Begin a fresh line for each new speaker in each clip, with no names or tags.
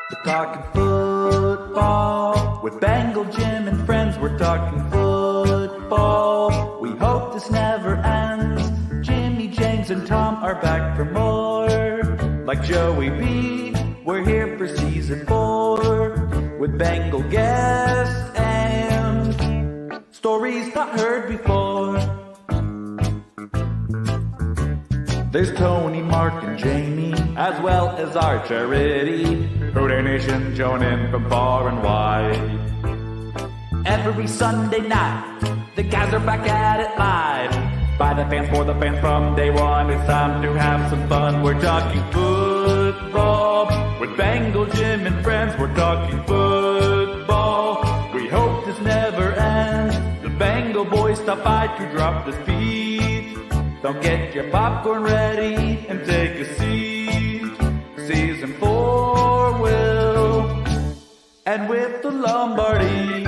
We're talking football with Bengal Jim and friends. We're talking football. We hope this never ends. Jimmy, James, and Tom are back for more. Like Joey B, we're here for season 4 with Bengal guests and stories not heard before. There's Tony, Mark, and Jamie, as well as our charity, Hooter Nation joining from far and wide. Every Sunday night, the guys are back at it live. By the fans, for the fans, from day one, it's time to have some fun. We're talking football with Bengal Jim and friends. We're talking football. We hope this never ends. The Bengal boys stop by to drop the speed. Don't get your popcorn ready and take a seat. Season 4 will end with the Lombardi.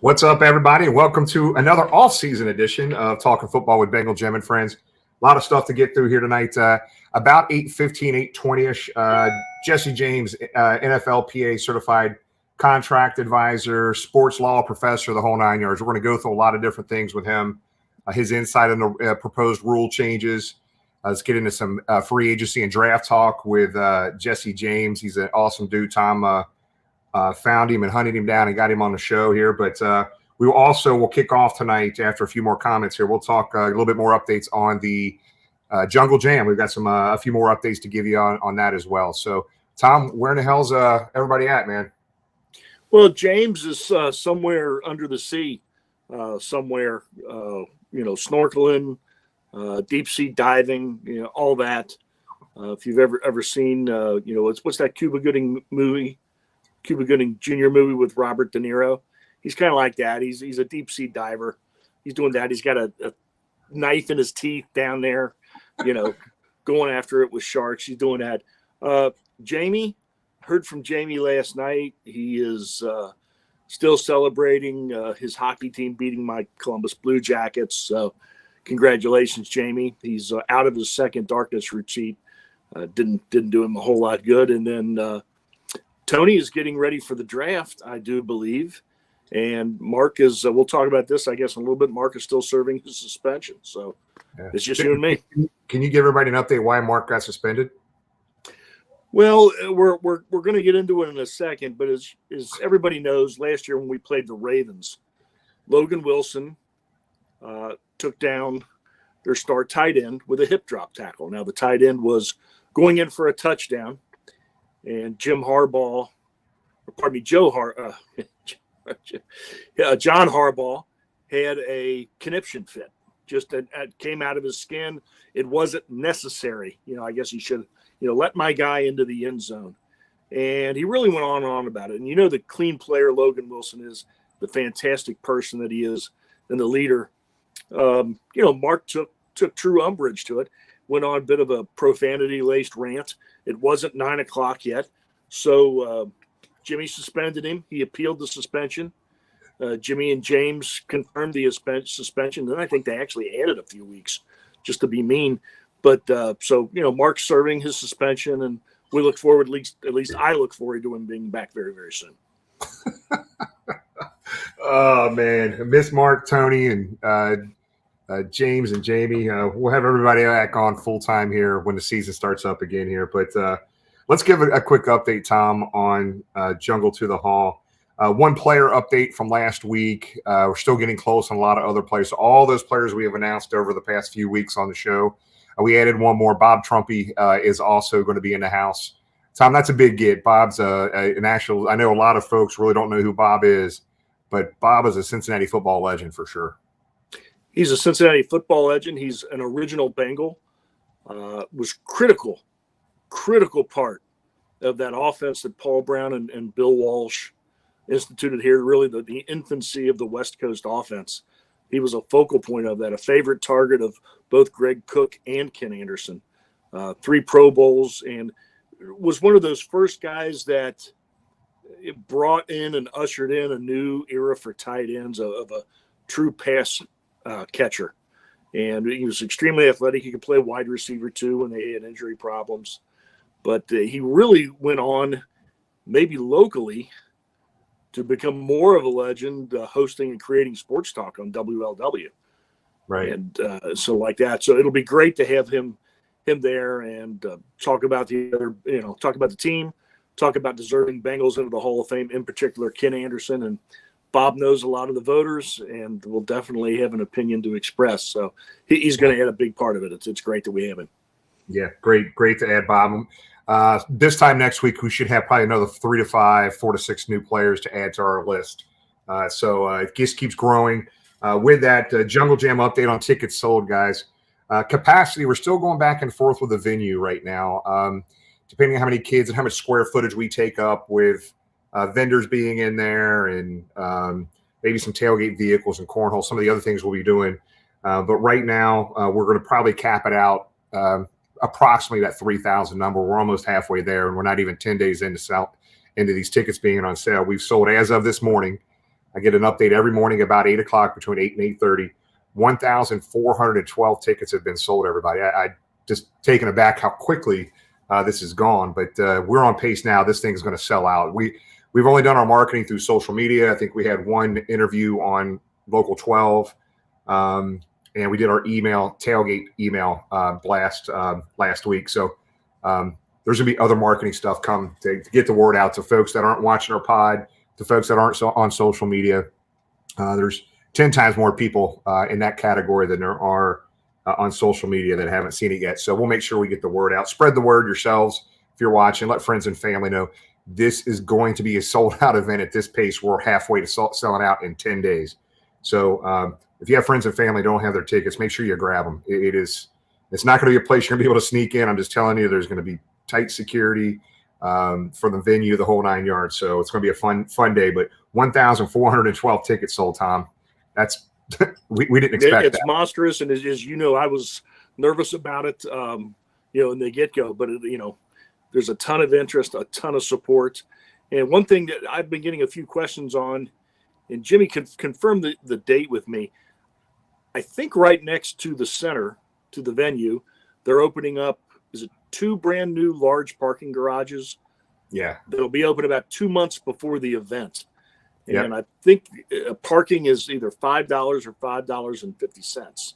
What's up, everybody, and welcome to another off-season edition of Talking Football with Bengal Jim and Friends. A lot of stuff to get through here tonight. About 8:15, 8:20-ish, Jessie James, NFLPA certified contract advisor, sports law professor, the whole 9 yards. We're going to go through a lot of different things with him, his insight on the proposed rule changes. Let's get into some free agency and draft talk with Jessie James. He's an awesome dude. Tom found him and hunted him down and got him on the show here. But we will kick off tonight after a few more comments here. We'll talk a little bit more updates on the Jungle Jam. We've got some a few more updates to give you on that as well. So, Tom, where in the hell's everybody at, man?
Well, James is somewhere under the sea, somewhere, snorkeling, deep sea diving, all that. If you've ever seen, what's that Cuba Gooding Jr. movie with Robert De Niro? He's kind of like that. He's a deep sea diver. He's doing that. He's got a knife in his teeth down there, going after it with sharks. He's doing that. Jamie, heard from Jamie last night. He is still celebrating his hockey team beating my Columbus Blue Jackets. So congratulations, Jamie. He's out of his second darkness routine. Didn't do him a whole lot good. And then Tony is getting ready for the draft, I do believe. And Mark is, we'll talk about this, I guess, in a little bit. Mark is still serving his suspension. So It's just you and me.
Can you give everybody an update why Mark got suspended?
Well, we're going to get into it in a second. But as everybody knows, last year when we played the Ravens, Logan Wilson took down their star tight end with a hip drop tackle. Now, the tight end was going in for a touchdown. And John Harbaugh had a conniption fit. Just came out of his skin. It wasn't necessary. I guess he should, let my guy into the end zone. And he really went on and on about it. And the clean player Logan Wilson is, the fantastic person that he is, and the leader. Mark took true umbrage to it. Went on a bit of a profanity-laced rant. It wasn't 9 o'clock yet. So Jimmy suspended him. He appealed the suspension. Jimmy and James confirmed the suspension. Then I think they actually added a few weeks just to be mean. But Mark's serving his suspension, and we look forward, at least I look forward to him being back very, very soon.
Oh, man. I miss Mark, Tony, and James and Jamie. We'll have everybody back on full time here when the season starts up again here. But let's give a quick update, Tom, on Jungle to the Hall. One player update from last week. We're still getting close on a lot of other players. So all those players we have announced over the past few weeks on the show. We added one more. Bob Trumpy is also going to be in the house. Tom, that's a big get. Bob's an actual – I know a lot of folks really don't know who Bob is, but Bob is a Cincinnati football legend for sure.
He's a Cincinnati football legend. He's an original Bengal. Was critical part of that offense that Paul Brown and Bill Walsh instituted here, really the infancy of the West Coast offense. He was a focal point of that, a favorite target of both Greg Cook and Ken Anderson. 3 Pro Bowls, and was one of those first guys that it brought in and ushered in a new era for tight ends of a true pass catcher. And he was extremely athletic. He could play wide receiver too when they had injury problems. But he really went on, maybe locally, to become more of a legend, hosting and creating sports talk on WLW.
Right.
And so like that. So it'll be great to have him there and talk about the other, talk about the team, talk about deserving Bengals into the Hall of Fame, in particular Ken Anderson. And Bob knows a lot of the voters and will definitely have an opinion to express. So he's going to add a big part of it. It's great that we have him.
Yeah, great to add Bob. This time next week, we should have probably another 3 to 5, 4 to 6 new players to add to our list. So it just keeps growing. With that, Jungle Jam update on tickets sold, guys. Capacity, we're still going back and forth with the venue right now. Depending on how many kids and how much square footage we take up with vendors being in there and maybe some tailgate vehicles and cornhole, some of the other things we'll be doing. But right now, we're going to probably cap it out approximately that 3,000 number. We're almost halfway there, and we're not even 10 days into these tickets being on sale. We've sold, as of this morning, I get an update every morning about 8 o'clock, between 8 and 8:30. 1,412 tickets have been sold, everybody. I just taken aback how quickly this is gone, but we're on pace now. This thing is going to sell out. We've only done our marketing through social media. I think we had one interview on Local 12, and we did our tailgate email blast last week. So there's going to be other marketing stuff come to get the word out to folks that aren't watching our pod, to folks that aren't on social media. There's 10 times more people in that category than there are on social media that haven't seen it yet. So we'll make sure we get the word out. Spread the word yourselves if you're watching. Let friends and family know this is going to be a sold-out event at this pace. We're halfway to selling out in 10 days. So if you have friends and family don't have their tickets, make sure you grab them. It's not going to be a place you're going to be able to sneak in. I'm just telling you, there's going to be tight security for the venue, the whole 9 yards. So it's going to be a fun day. But 1,412 tickets sold, Tom. That's we didn't expect
it's
that.
monstrous, and as you know, I was nervous about it, in the get-go. But there's a ton of interest, a ton of support, and one thing that I've been getting a few questions on, and Jimmy confirmed the date with me. I think right next to the center, to the venue, they're opening up. Is it 2 brand new large parking garages?
Yeah,
that'll be open about 2 months before the event.
Yep.
And I think parking is either $5 or $5.50.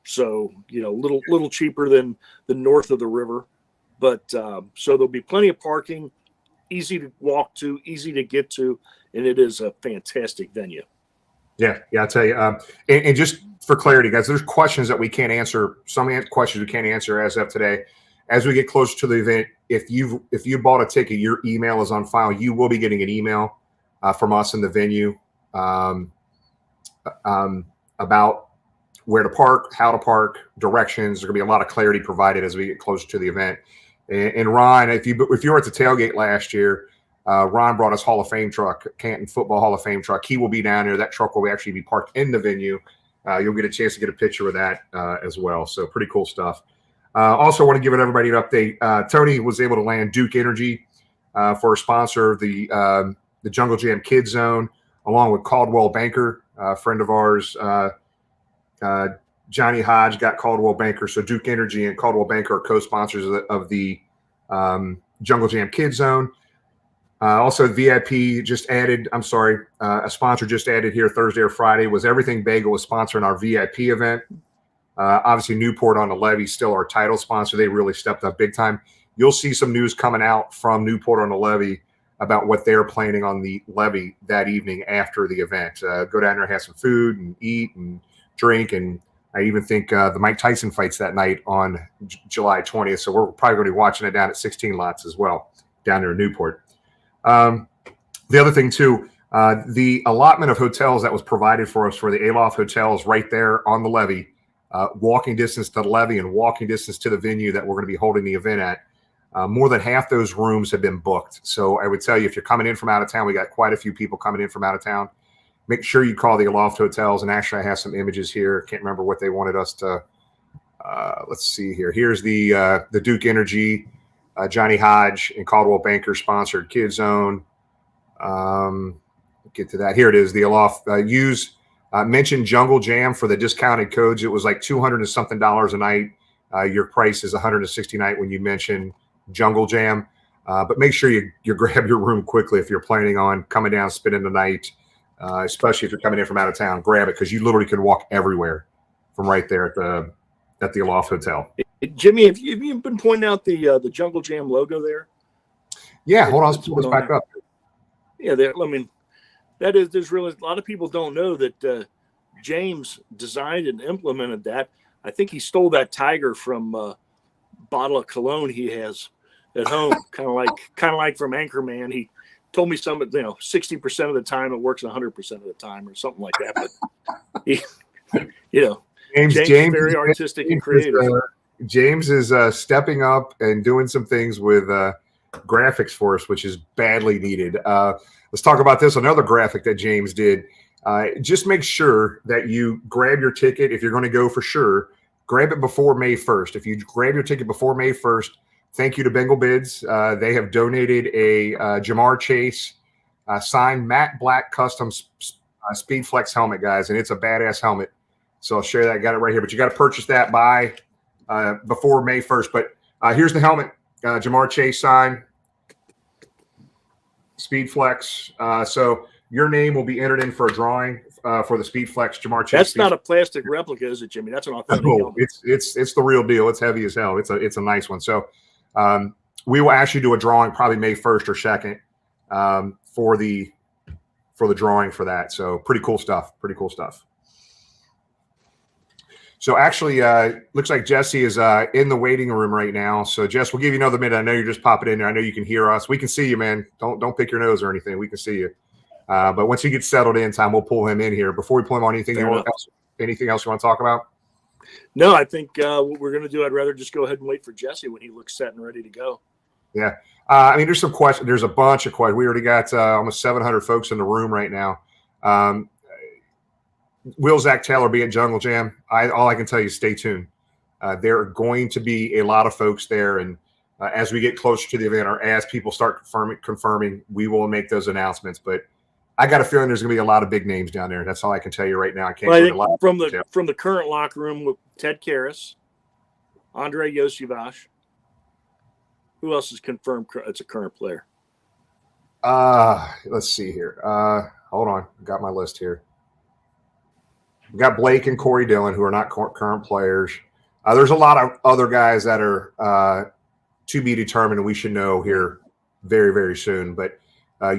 So, little cheaper than the north of the river. But so there'll be plenty of parking, easy to walk to, easy to get to, and it is a fantastic venue.
Yeah, I'll tell you. And just for clarity, guys, there's questions that we can't answer. Some questions we can't answer as of today. As we get closer to the event, if you bought a ticket, your email is on file. You will be getting an email from us in the venue about where to park, how to park, directions. There's going to be a lot of clarity provided as we get closer to the event. And Ron, if you were at the tailgate last year, Ron brought us Hall of Fame truck, Canton Football Hall of Fame truck. He will be down there. That truck will actually be parked in the venue. You'll get a chance to get a picture of that as well. So pretty cool stuff. Also want to give everybody an update. Tony was able to land Duke Energy for a sponsor of the Jungle Jam Kids Zone, along with Caldwell Banker, a friend of ours. Johnny Hodge got Caldwell Banker. So Duke Energy and Caldwell Banker are co-sponsors of the Jungle Jam Kids Zone. Also, VIP just added, a sponsor just added here Thursday or Friday was Everything Bagel was sponsoring our VIP event. Obviously, Newport on the Levee, still our title sponsor. They really stepped up big time. You'll see some news coming out from Newport on the Levee about what they're planning on the levee that evening after the event. Go down there, have some food and eat and drink. And I even think the Mike Tyson fights that night on July 20th. So we're probably going to be watching it down at 16 Lots as well, down there in Newport. The other thing, too, the allotment of hotels that was provided for us for the Aloft Hotels right there on the levee, walking distance to the levee and walking distance to the venue that we're going to be holding the event at. More than half those rooms have been booked. So I would tell you, if you're coming in from out of town, we got quite a few people coming in from out of town. Make sure you call the Aloft Hotels. And actually, I have some images here. Can't remember what they wanted us to. Let's see here. Here's the Duke Energy, Johnny Hodge and Caldwell Banker sponsored Kids Zone. Get to that. Here it is. The Aloft. Use Mention Jungle Jam for the discounted codes. It was like $200 and something a night. Your price is $160 a night when you mention Jungle Jam. But make sure you grab your room quickly if you're planning on coming down, spending the night, especially if you're coming in from out of town. Grab it because you literally can walk everywhere from right there at the Aloft Hotel.
Jimmy, have you been pointing out the Jungle Jam logo there?
Yeah, hold on. Let's pull this back up.
Yeah, there's really a lot of people don't know that James designed and implemented that. I think he stole that tiger from a bottle of cologne he has at home, kind of like from Anchorman. He told me 60% of the time it works 100% of the time or something like that. But James is very artistic and creative.
James is stepping up and doing some things with graphics for us, which is badly needed. Let's talk about this. Another graphic that James did. Just make sure that you grab your ticket. If you're going to go for sure, grab it before May 1st. If you grab your ticket before May 1st, thank you to Bengal Bids. They have donated a Jamar Chase signed matte black custom Speed Flex helmet, guys, and it's a badass helmet. So I'll share that. Got it right here. But you got to purchase that before May 1st. But here's the helmet. Jamar Chase sign, Speed Flex. So your name will be entered in for a drawing for the Speed Flex Jamar Chase.
That's not a plastic replica, is it, Jimmy? That's an authentic helmet.
It's the real deal. It's heavy as hell. It's a nice one. So we will actually do a drawing probably May 1st or 2nd for the drawing for that. So pretty cool stuff. So actually, looks like Jessie is in the waiting room right now. So Jess, we'll give you another minute. I know you're just popping in there. I know you can hear us. We can see you, man. Don't pick your nose or anything. We can see you. But once he gets settled in time, we'll pull him in here. Before we pull him on, anything else you want to talk about?
No, I think what we're going to do, I'd rather just go ahead and wait for Jessie when he looks set and ready to go.
Yeah. I mean, there's some questions. There's a bunch of questions. We already got almost 700 folks in the room right now. Will Zach Taylor be at Jungle Jam? All I can tell you is stay tuned. There are going to be a lot of folks there. And as we get closer to the event or as people start confirming, we will make those announcements. But I got a feeling there's going to be a lot of big names down there. That's all I can tell you right now. I can't.
Well, I think from the current locker room with Ted Karras, Andre Yoshivash. Who else is confirmed? It's a current player.
Let's see here. Hold on. Got my list here. We got Blake and Corey Dillon, who are not current players. There's a lot of other guys that are to be determined, and we should know here very, very soon. But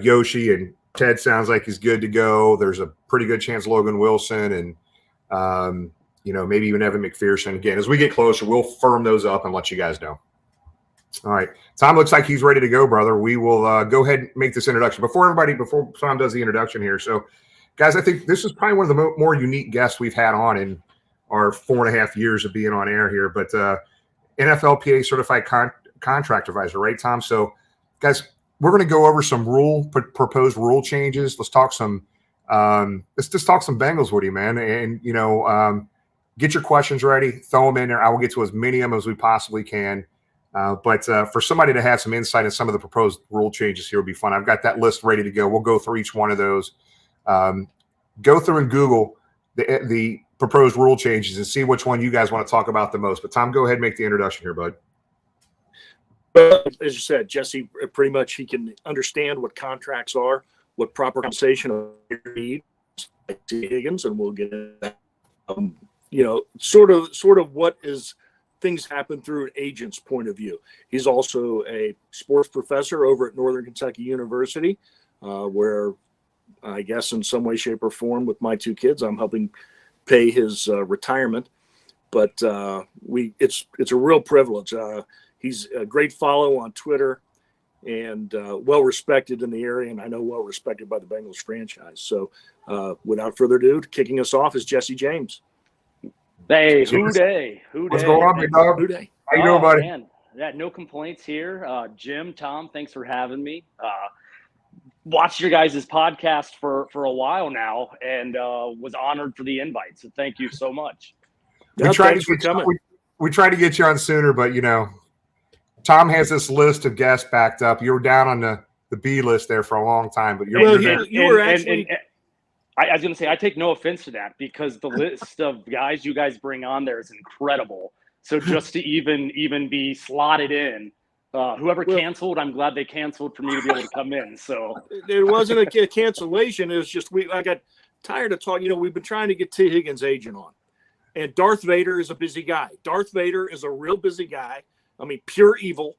Yoshi and Ted sounds like he's good to go. There's a pretty good chance Logan Wilson and maybe even Evan McPherson. Again, as we get closer, we'll firm those up and let you guys know. All right. Tom looks like he's ready to go, brother. We will go ahead and make this introduction. Before Tom does the introduction here. So, guys, I think this is probably one of the more unique guests we've had on in our 4.5 years of being on air here. But NFLPA certified contract advisor, right, Tom? So, guys, we're going to go over some proposed rule changes. Let's talk some Bengals with you, man. And get your questions ready, throw them in there. I will get to as many of them as we possibly can. But for somebody to have some insight in some of the proposed rule changes here would be fun. I've got that list ready to go. We'll go through each one of those. Go through and Google the proposed rule changes and see which one you guys want to talk about the most. But Tom, go ahead and make the introduction here, bud.
Well, as you said, Jessie, pretty much he can understand what contracts are, what proper compensation needs, like Higgins, and we'll get into that. Sort of what is things happen through an agent's point of view. He's also a sports professor over at Northern Kentucky University, where I guess in some way, shape, or form with my two kids, I'm helping pay his retirement. But it's a real privilege. He's a great follow on Twitter and well respected in the area, and I know well respected by the Bengals franchise. So without further ado, kicking us off is Jessie James.
Hey, who day?
What's going on, big dog? How you doing, buddy?
Man. Yeah, no complaints here. Jim, Tom, thanks for having me. Watched your guys' podcast for a while now and was honored for the invite. So thank you so much.
We tried to get you on sooner, but Tom has this list of guests backed up. You were down on the B list there for a long time, but
you were actually.
I was going to say, I take no offense to that because the list of guys you guys bring on there is incredible. So just to even be slotted in, whoever canceled, I'm glad they canceled for me to be able to come in. So
it wasn't a cancellation. It was just I got tired of talking. You know, we've been trying to get T. Higgins' agent on, and Darth Vader is a busy guy. Darth Vader is a real busy guy. I mean, pure evil,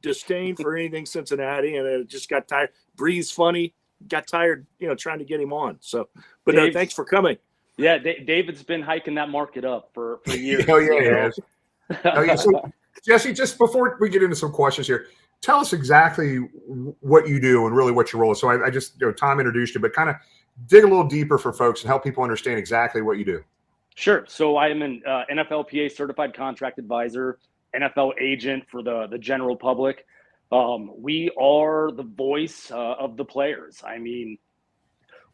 disdain for anything Cincinnati, and it just got tired. Breathes funny. Got tired, trying to get him on. So, but no, thanks for coming.
Yeah, David's been hiking that market up for years.
Oh, yeah, he has. Oh, yeah. So, Jesse, just before we get into some questions here, tell us exactly what you do and really what your role is. So I just, Tom introduced you, but kind of dig a little deeper for folks and help people understand exactly what you do.
Sure. So I am an NFLPA certified contract advisor, NFL agent for the general public. We are the voice of the players. I mean,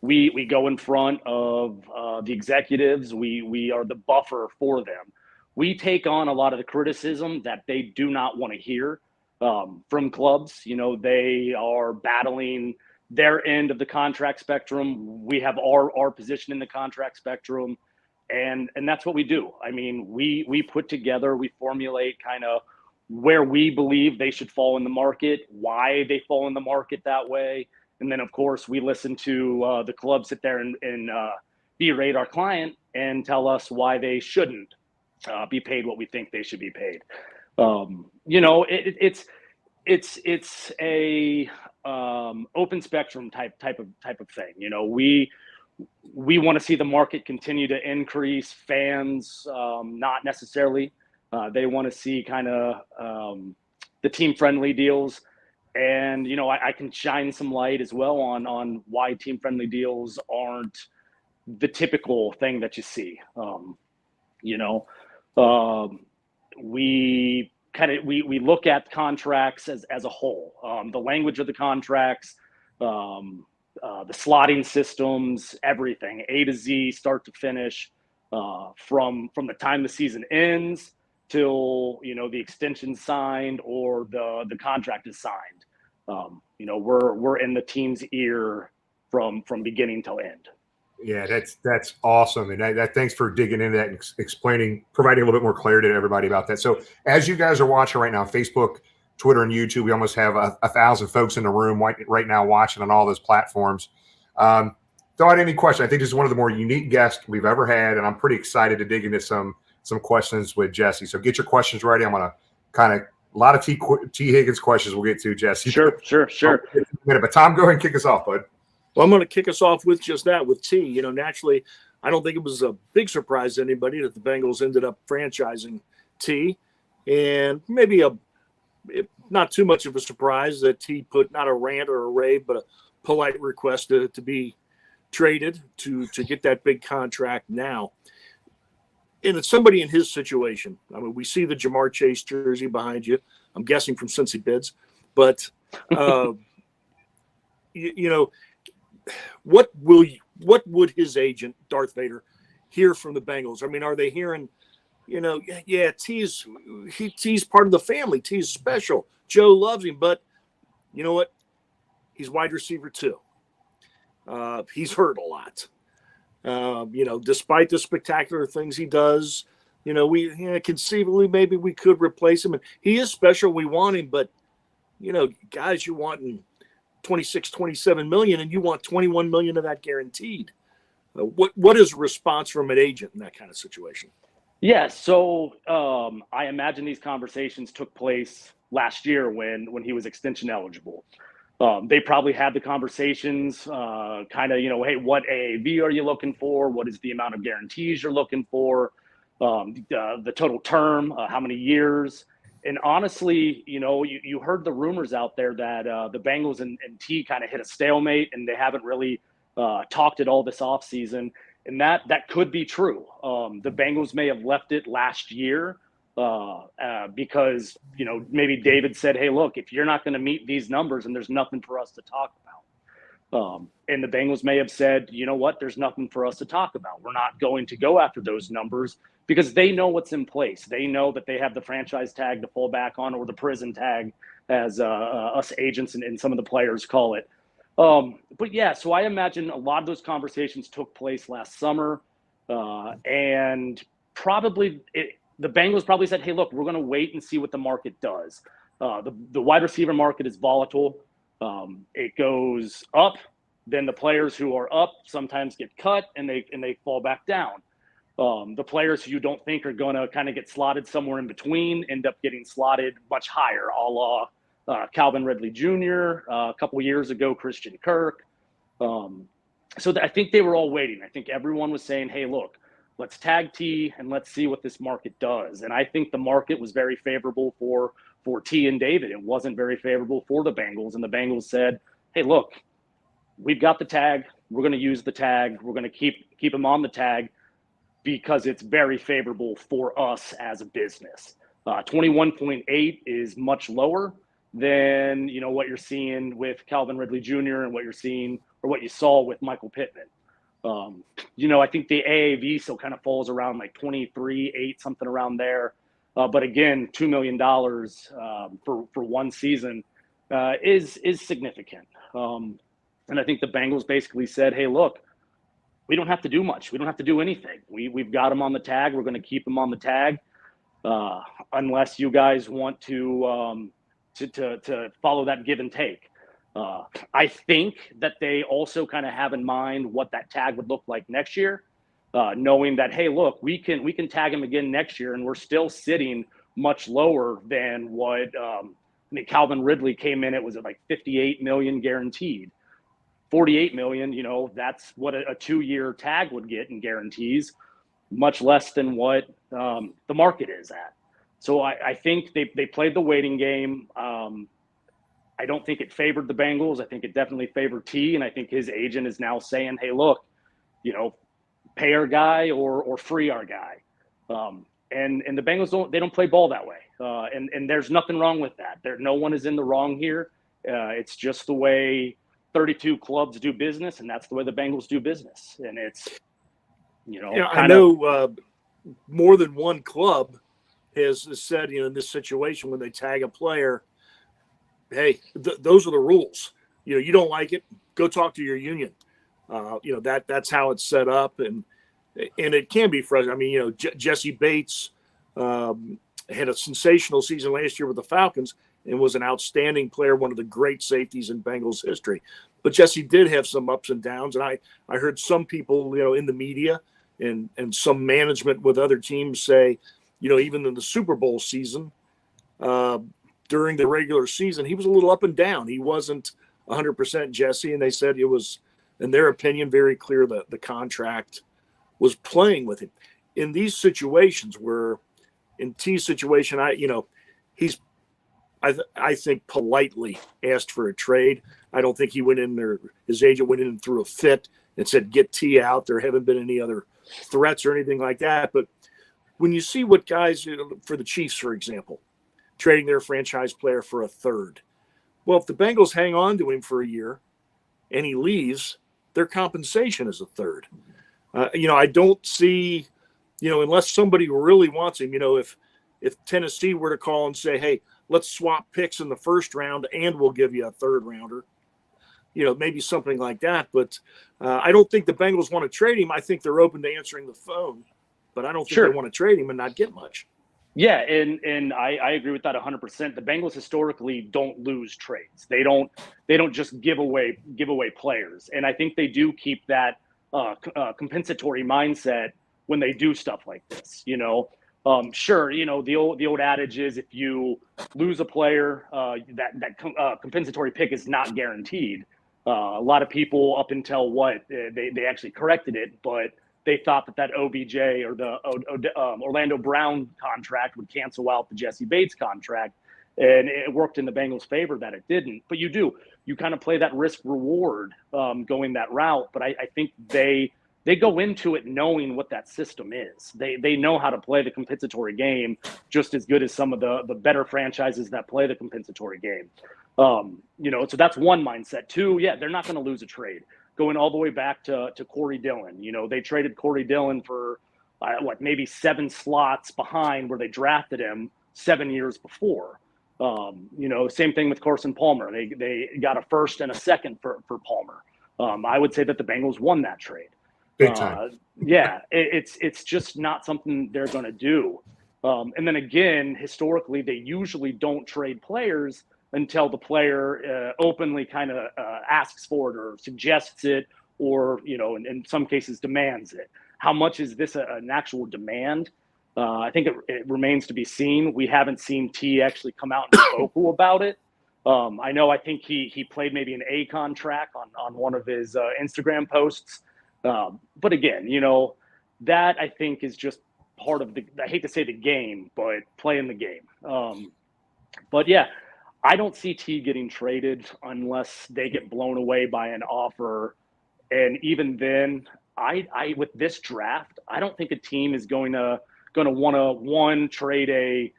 we go in front of the executives. We are the buffer for them. We take on a lot of the criticism that they do not want to hear from clubs. They are battling their end of the contract spectrum. We have our position in the contract spectrum, and that's what we do. I mean, we put together, we formulate kind of where we believe they should fall in the market, why they fall in the market that way. And then, of course, we listen to the club sit there and berate our client and tell us why they shouldn't be paid what we think they should be paid. It's a open spectrum type of thing. We want to see the market continue to increase. Fans, not necessarily. They want to see kind of the team-friendly deals. And, I can shine some light as well on why team-friendly deals aren't the typical thing that you see. We look at contracts as a whole. The language of the contracts, the slotting systems, everything, A to Z, start to finish, from the time the season ends till the extension's signed or the contract is signed. We're in the team's ear from beginning till end.
Yeah, that's awesome, and that thanks for digging into that and explaining, providing a little bit more clarity to everybody about that. So, as you guys are watching right now, Facebook, Twitter, and YouTube, we almost have 1,000 folks in the room right now watching on all those platforms. Throw out any question. I think this is one of the more unique guests we've ever had, and I'm pretty excited to dig into some questions with Jesse. So get your questions ready. I'm going to kind of a lot of T. Higgins questions we'll get to, Jesse.
Sure.
But Tom, go ahead and kick us off, bud.
Well, I'm going to kick us off with just that, with T. Naturally, I don't think it was a big surprise to anybody that the Bengals ended up franchising T. And maybe not too much of a surprise that T put not a rant or a rave, but a polite request to be traded to get that big contract now. And it's somebody in his situation. I mean, we see the Jamar Chase jersey behind you. I'm guessing from Cincy Bids. But, what would his agent, Darth Vader, hear from the Bengals? I mean, are they hearing, T's part of the family. T's special. Joe loves him. But you know what? He's wide receiver too. He's hurt a lot. Despite the spectacular things he does, conceivably maybe we could replace him. And he is special. We want him, but guys, you want 26, 27 million, and you want 21 million of that guaranteed. What is a response from an agent in that kind of situation?
Yeah, so I imagine these conversations took place last year when he was extension eligible. They probably had the conversations, hey, what AAV are you looking for? What is the amount of guarantees you're looking for? The total term, how many years? And honestly, you heard the rumors out there that the Bengals and T kind of hit a stalemate and they haven't really talked it all this offseason. And that could be true. The Bengals may have left it last year because, maybe David said, hey, look, if you're not going to meet these numbers and there's nothing for us to talk about. And the Bengals may have said, you know what, there's nothing for us to talk about. We're not going to go after those numbers because they know what's in place. They know that they have the franchise tag to fall back on, or the prison tag, as us agents and some of the players call it. But yeah, so I imagine a lot of those conversations took place last summer, and probably the Bengals probably said, "Hey, look, we're going to wait and see what the market does." The wide receiver market is volatile. It goes up, then the players who are up sometimes get cut and they fall back down. The players who you don't think are going to kind of get slotted somewhere in between end up getting slotted much higher, a la Calvin Ridley Jr., a couple years ago, Christian Kirk. I think they were all waiting. I think everyone was saying, hey, look, let's tag T and let's see what this market does. And I think the market was very favorable for T and David. It wasn't very favorable for the Bengals. And the Bengals said, hey, look, we've got the tag. We're going to use the tag. We're going to keep him on the tag because it's very favorable for us as a business. 21.8 is much lower than what you're seeing with Calvin Ridley Jr. and what you're seeing or what you saw with Michael Pittman. I think the AAV still kind of falls around like 23.8, something around there. But again, $2 million for one season is significant. And I think the Bengals basically said, hey, look, we don't have to do much. We don't have to do anything. We've got him on the tag. We're going to keep him on the tag unless you guys want to follow that give and take. I think that they also kind of have in mind what that tag would look like next year, knowing that, hey, look, we can tag him again next year, and we're still sitting much lower than what Calvin Ridley came in. It was like $58 million guaranteed. $48 million, that's what a 2-year tag would get in guarantees, much less than what the market is at. So I think they played the waiting game. I don't think it favored the Bengals. I think it definitely favored T, and I think his agent is now saying, hey, look, pay our guy or free our guy. And the Bengals don't play ball that way. And there's nothing wrong with that. No one is in the wrong here. It's just the way 32 clubs do business, and that's the way the Bengals do business. And it's,
I know more than one club has said, in this situation when they tag a player, hey, those are the rules. You don't like it, go talk to your union. That's how it's set up, and it can be frustrating. I mean, Jessie Bates had a sensational season last year with the Falcons and was an outstanding player, one of the great safeties in Bengals history. But Jessie did have some ups and downs, and I heard some people, in the media and some management with other teams say, even in the Super Bowl season, during the regular season, he was a little up and down. He wasn't 100% Jessie, and they said it was, in their opinion, very clear that the contract was playing with him. In these situations where, in T's situation, he's, I think, politely asked for a trade. I don't think he went in there, his agent went in and threw a fit and said, get T out. There haven't been any other threats or anything like that. But when you see what guys, for the Chiefs, for example, trading their franchise player for a third. Well, if the Bengals hang on to him for a year and he leaves, their compensation is a third. I don't see, unless somebody really wants him, if Tennessee were to call and say, hey, let's swap picks in the first round and we'll give you a third rounder, maybe something like that. But I don't think the Bengals want to trade him. I think they're open to answering the phone, but I don't think they want to trade him and not get much.
Yeah, and I agree with that 100%. The Bengals historically don't lose trades. They don't just give away players, and I think they do keep that compensatory mindset when they do stuff like this. Sure, the old adage is if you lose a player, that compensatory pick is not guaranteed. A lot of people up until they actually corrected it, but they thought that OBJ or the Orlando Brown contract would cancel out the Jessie Bates contract, and it worked in the Bengals' favor that it didn't. But you kind of play that risk reward going that route. But I think they go into it knowing what that system is. They know how to play the compensatory game just as good as some of the better franchises that play the compensatory game. So that's one mindset. Two, they're not going to lose a trade. Going all the way back to Corey Dillon. They traded Corey Dillon for maybe 7 slots behind where they drafted him 7 years before. Same thing with Carson Palmer. They got a first and a second for Palmer. I would say that the Bengals won that trade.
Big time.
It's just not something they're going to do. And then again, historically, they usually don't trade players until the player openly kind of asks for it or suggests it, or in some cases demands it. How much is this an actual demand? I think it remains to be seen. We haven't seen T actually come out and vocal about it. I think he played maybe an Akon track on one of his Instagram posts. But again, that I think is just part of I hate to say the game, but playing the game. But yeah, I don't see T getting traded unless they get blown away by an offer. And even then, I with this draft, I don't think a team is going to want to trade a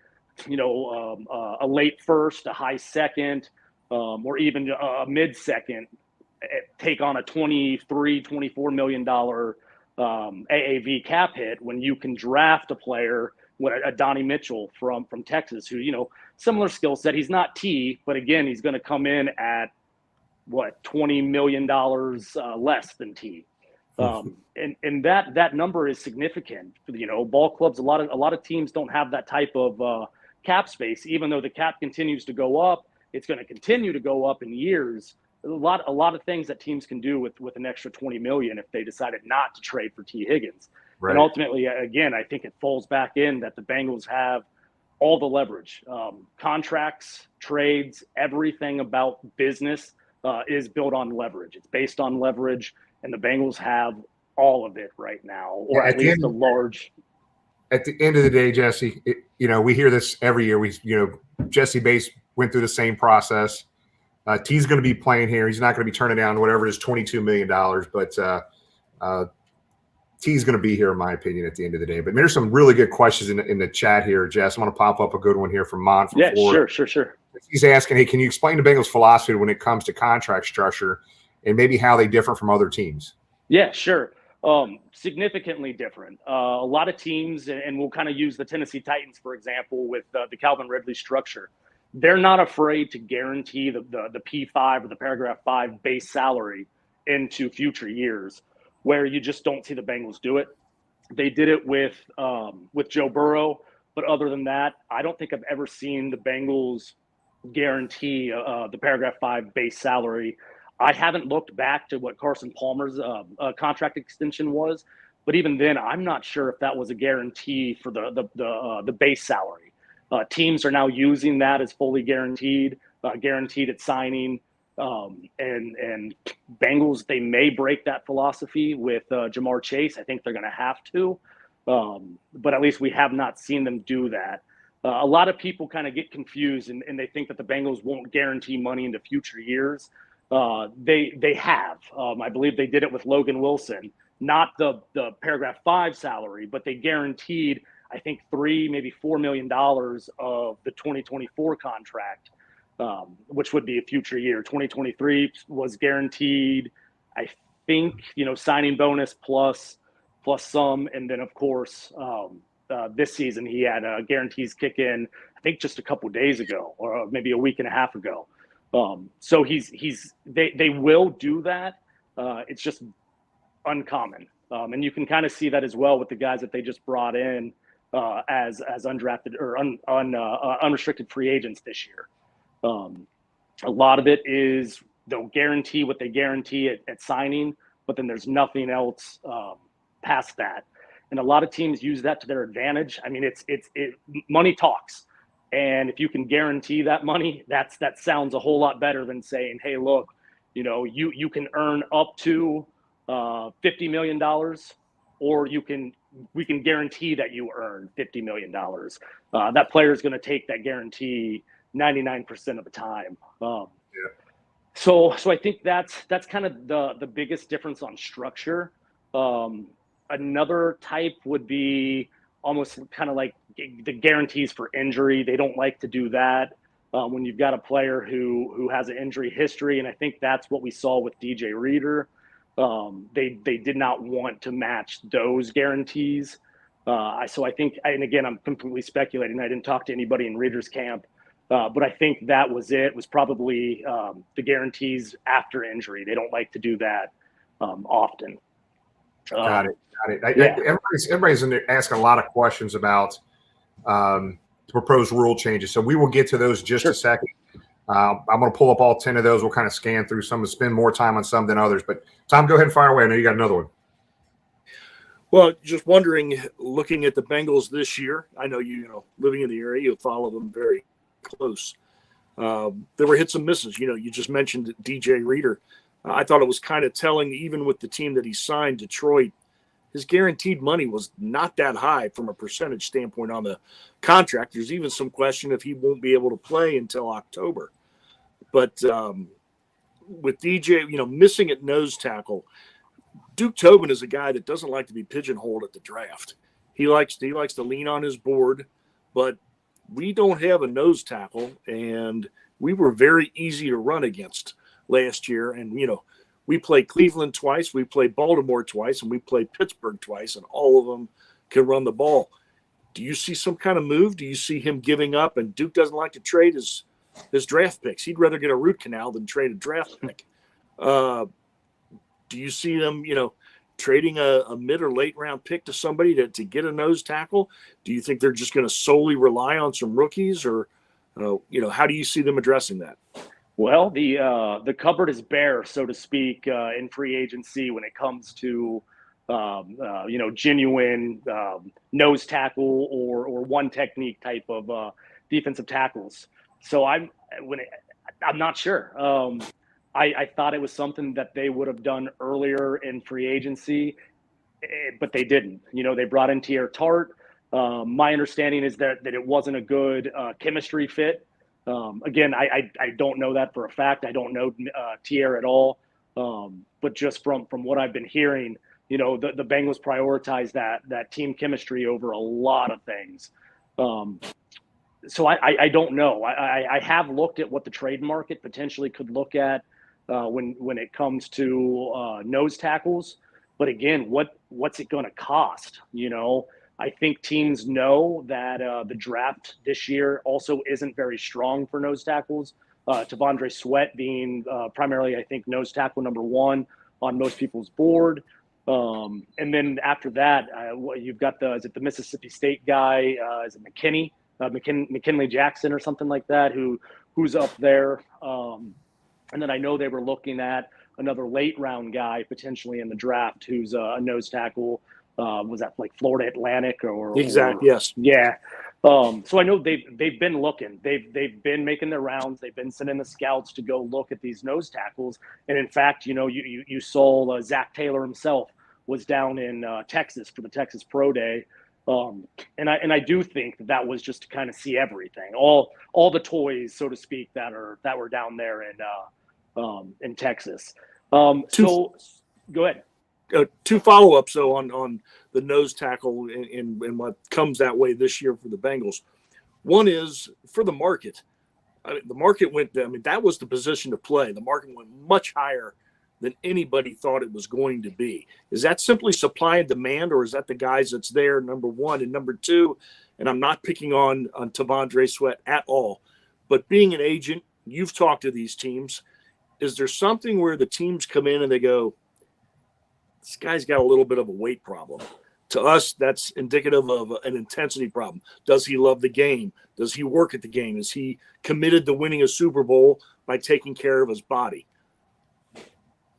late first, a high second, or even a mid second, take on a $23-24 million AAV cap hit when you can draft a player, a Donnie Mitchell from Texas, who similar skill set. He's not T, but again, he's going to come in at $20 million less than T. And that number is significant. Ball clubs, a lot of teams don't have that type of cap space. Even though the cap continues to go up, it's going to continue to go up in years. A lot of things that teams can do with an extra $20 million if they decided not to trade for T. Higgins. Right. And ultimately, again, I think it falls back in that the Bengals have all the leverage, contracts, trades, everything about business is built on leverage. It's based on leverage. And the Bengals have all of it right now, or at least a large.
At the end of the day, Jesse, we hear this every year. Jesse Bates went through the same process. T's going to be playing here. He's not going to be turning down whatever it is, $22 million. But T's going to be here, in my opinion, at the end of the day. But there's some really good questions in the chat here, Jess. I'm going to pop up a good one here from Mon from Florida.
Sure.
He's asking, hey, can you explain the Bengals' philosophy when it comes to contract structure and maybe how they differ from other teams?
Yeah, sure. Significantly different. A lot of teams, and we'll kind of use the Tennessee Titans, for example, with the Calvin Ridley structure. They're not afraid to guarantee the P5 or the paragraph 5 base salary into future years, where you just don't see the Bengals do it. They did it with Joe Burrow, but other than that, I don't think I've ever seen the Bengals guarantee the paragraph 5 base salary. I haven't looked back to what Carson Palmer's contract extension was, but even then, I'm not sure if that was a guarantee for the base salary. Teams are now using that as fully guaranteed at signing, and Bengals, they may break that philosophy with Jamar Chase. I think they're going to have to, but at least we have not seen them do that. A lot of people kind of get confused and they think that the Bengals won't guarantee money into future years. They have. I believe they did it with Logan Wilson, not the paragraph 5 salary, but they guaranteed, I think, $3, maybe $4 million of the 2024 contract, which would be a future year. 2023 was guaranteed, I think, signing bonus plus some, and then of course this season he had guarantees kick in, I think, just a couple days ago, or maybe a week and a half ago. So they will do that. It's just uncommon. And you can kind of see that as well with the guys that they just brought in as undrafted or unrestricted free agents this year. A lot of it is they'll guarantee what they guarantee at signing, but then there's nothing else past that. And a lot of teams use that to their advantage. I mean, money talks. And if you can guarantee that money, that sounds a whole lot better than saying, hey, look, you can earn up to $50 million, or we can guarantee that you earn $50 million. That player is going to take that guarantee 99% of the time. So I think that's kind of the biggest difference on structure. Another type would be almost kind of like the guarantees for injury. They don't like to do that when you've got a player who has an injury history. And I think that's what we saw with DJ Reader. They did not want to match those guarantees. So I think, and again, I'm completely speculating. I didn't talk to anybody in Reader's camp. But I think that was it. It was probably the guarantees after injury. They don't like to do that often.
Got it.
Yeah.
Everybody's asking a lot of questions about proposed rule changes. So we will get to those just a second. I'm going to pull up all 10 of those. We'll kind of scan through some and spend more time on some than others. But Tom, go ahead and fire away. I know you got another one.
Well, just wondering, looking at the Bengals this year, I know you living in the area, you follow them very close. There were hits and misses. You just mentioned DJ Reader. I thought it was kind of telling, even with the team that he signed, Detroit, his guaranteed money was not that high from a percentage standpoint on the contract. There's even some question if he won't be able to play until October. But with DJ, missing at nose tackle, Duke Tobin is a guy that doesn't like to be pigeonholed at the draft. He likes to lean on his board, but we don't have a nose tackle, and we were very easy to run against last year. And, we played Cleveland twice, we played Baltimore twice, and we played Pittsburgh twice, and all of them can run the ball. Do you see some kind of move? Do you see him giving up? And Duke doesn't like to trade his draft picks. He'd rather get a root canal than trade a draft pick. Do you see them, trading a mid or late round pick to somebody to get a nose tackle? Do you think they're just going to solely rely on some rookies, or, how do you see them addressing that?
Well, the cupboard is bare, so to speak, in free agency when it comes to, genuine nose tackle or one technique type of defensive tackles. So I'm not sure. I thought it was something that they would have done earlier in free agency, but they didn't. They brought in Tier Tart. My understanding is that it wasn't a good chemistry fit. Again, I don't know that for a fact. I don't know Tier at all. But just from what I've been hearing, the Bengals prioritize that team chemistry over a lot of things. So I don't know. I have looked at what the trade market potentially could look at when it comes to nose tackles. But again, what's it going to cost? I think teams know that the draft this year also isn't very strong for nose tackles. T'Vondre Sweat being primarily, I think, nose tackle number one on most people's board. And then after that, you've got the Mississippi State guy? Is it McKinney? McKinley Jackson or something like that, who's up there. And then I know they were looking at another late round guy potentially in the draft who's a nose tackle. Was that like Florida Atlantic or
exactly? Yes.
Yeah. So I know they've been looking. They've been making their rounds. They've been sending the scouts to go look at these nose tackles. And in fact, you saw Zach Taylor himself was down in Texas for the Texas Pro Day. And I do think that was just to kind of see everything, all the toys, so to speak, that were down there in Texas. So go ahead.
2 follow-ups though on the nose tackle and what comes that way this year for the Bengals. One is for the market. The market went. That was the position to play. The market went much higher than anybody thought it was going to be. Is that simply supply and demand, or is that the guys that's there? Number one, and number two, and I'm not picking on T'Vondre Sweat at all, but being an agent, you've talked to these teams. Is there something where the teams come in and they go, this guy's got a little bit of a weight problem? To us, that's indicative of an intensity problem. Does he love the game? Does he work at the game? Is he committed to winning a Super Bowl by taking care of his body?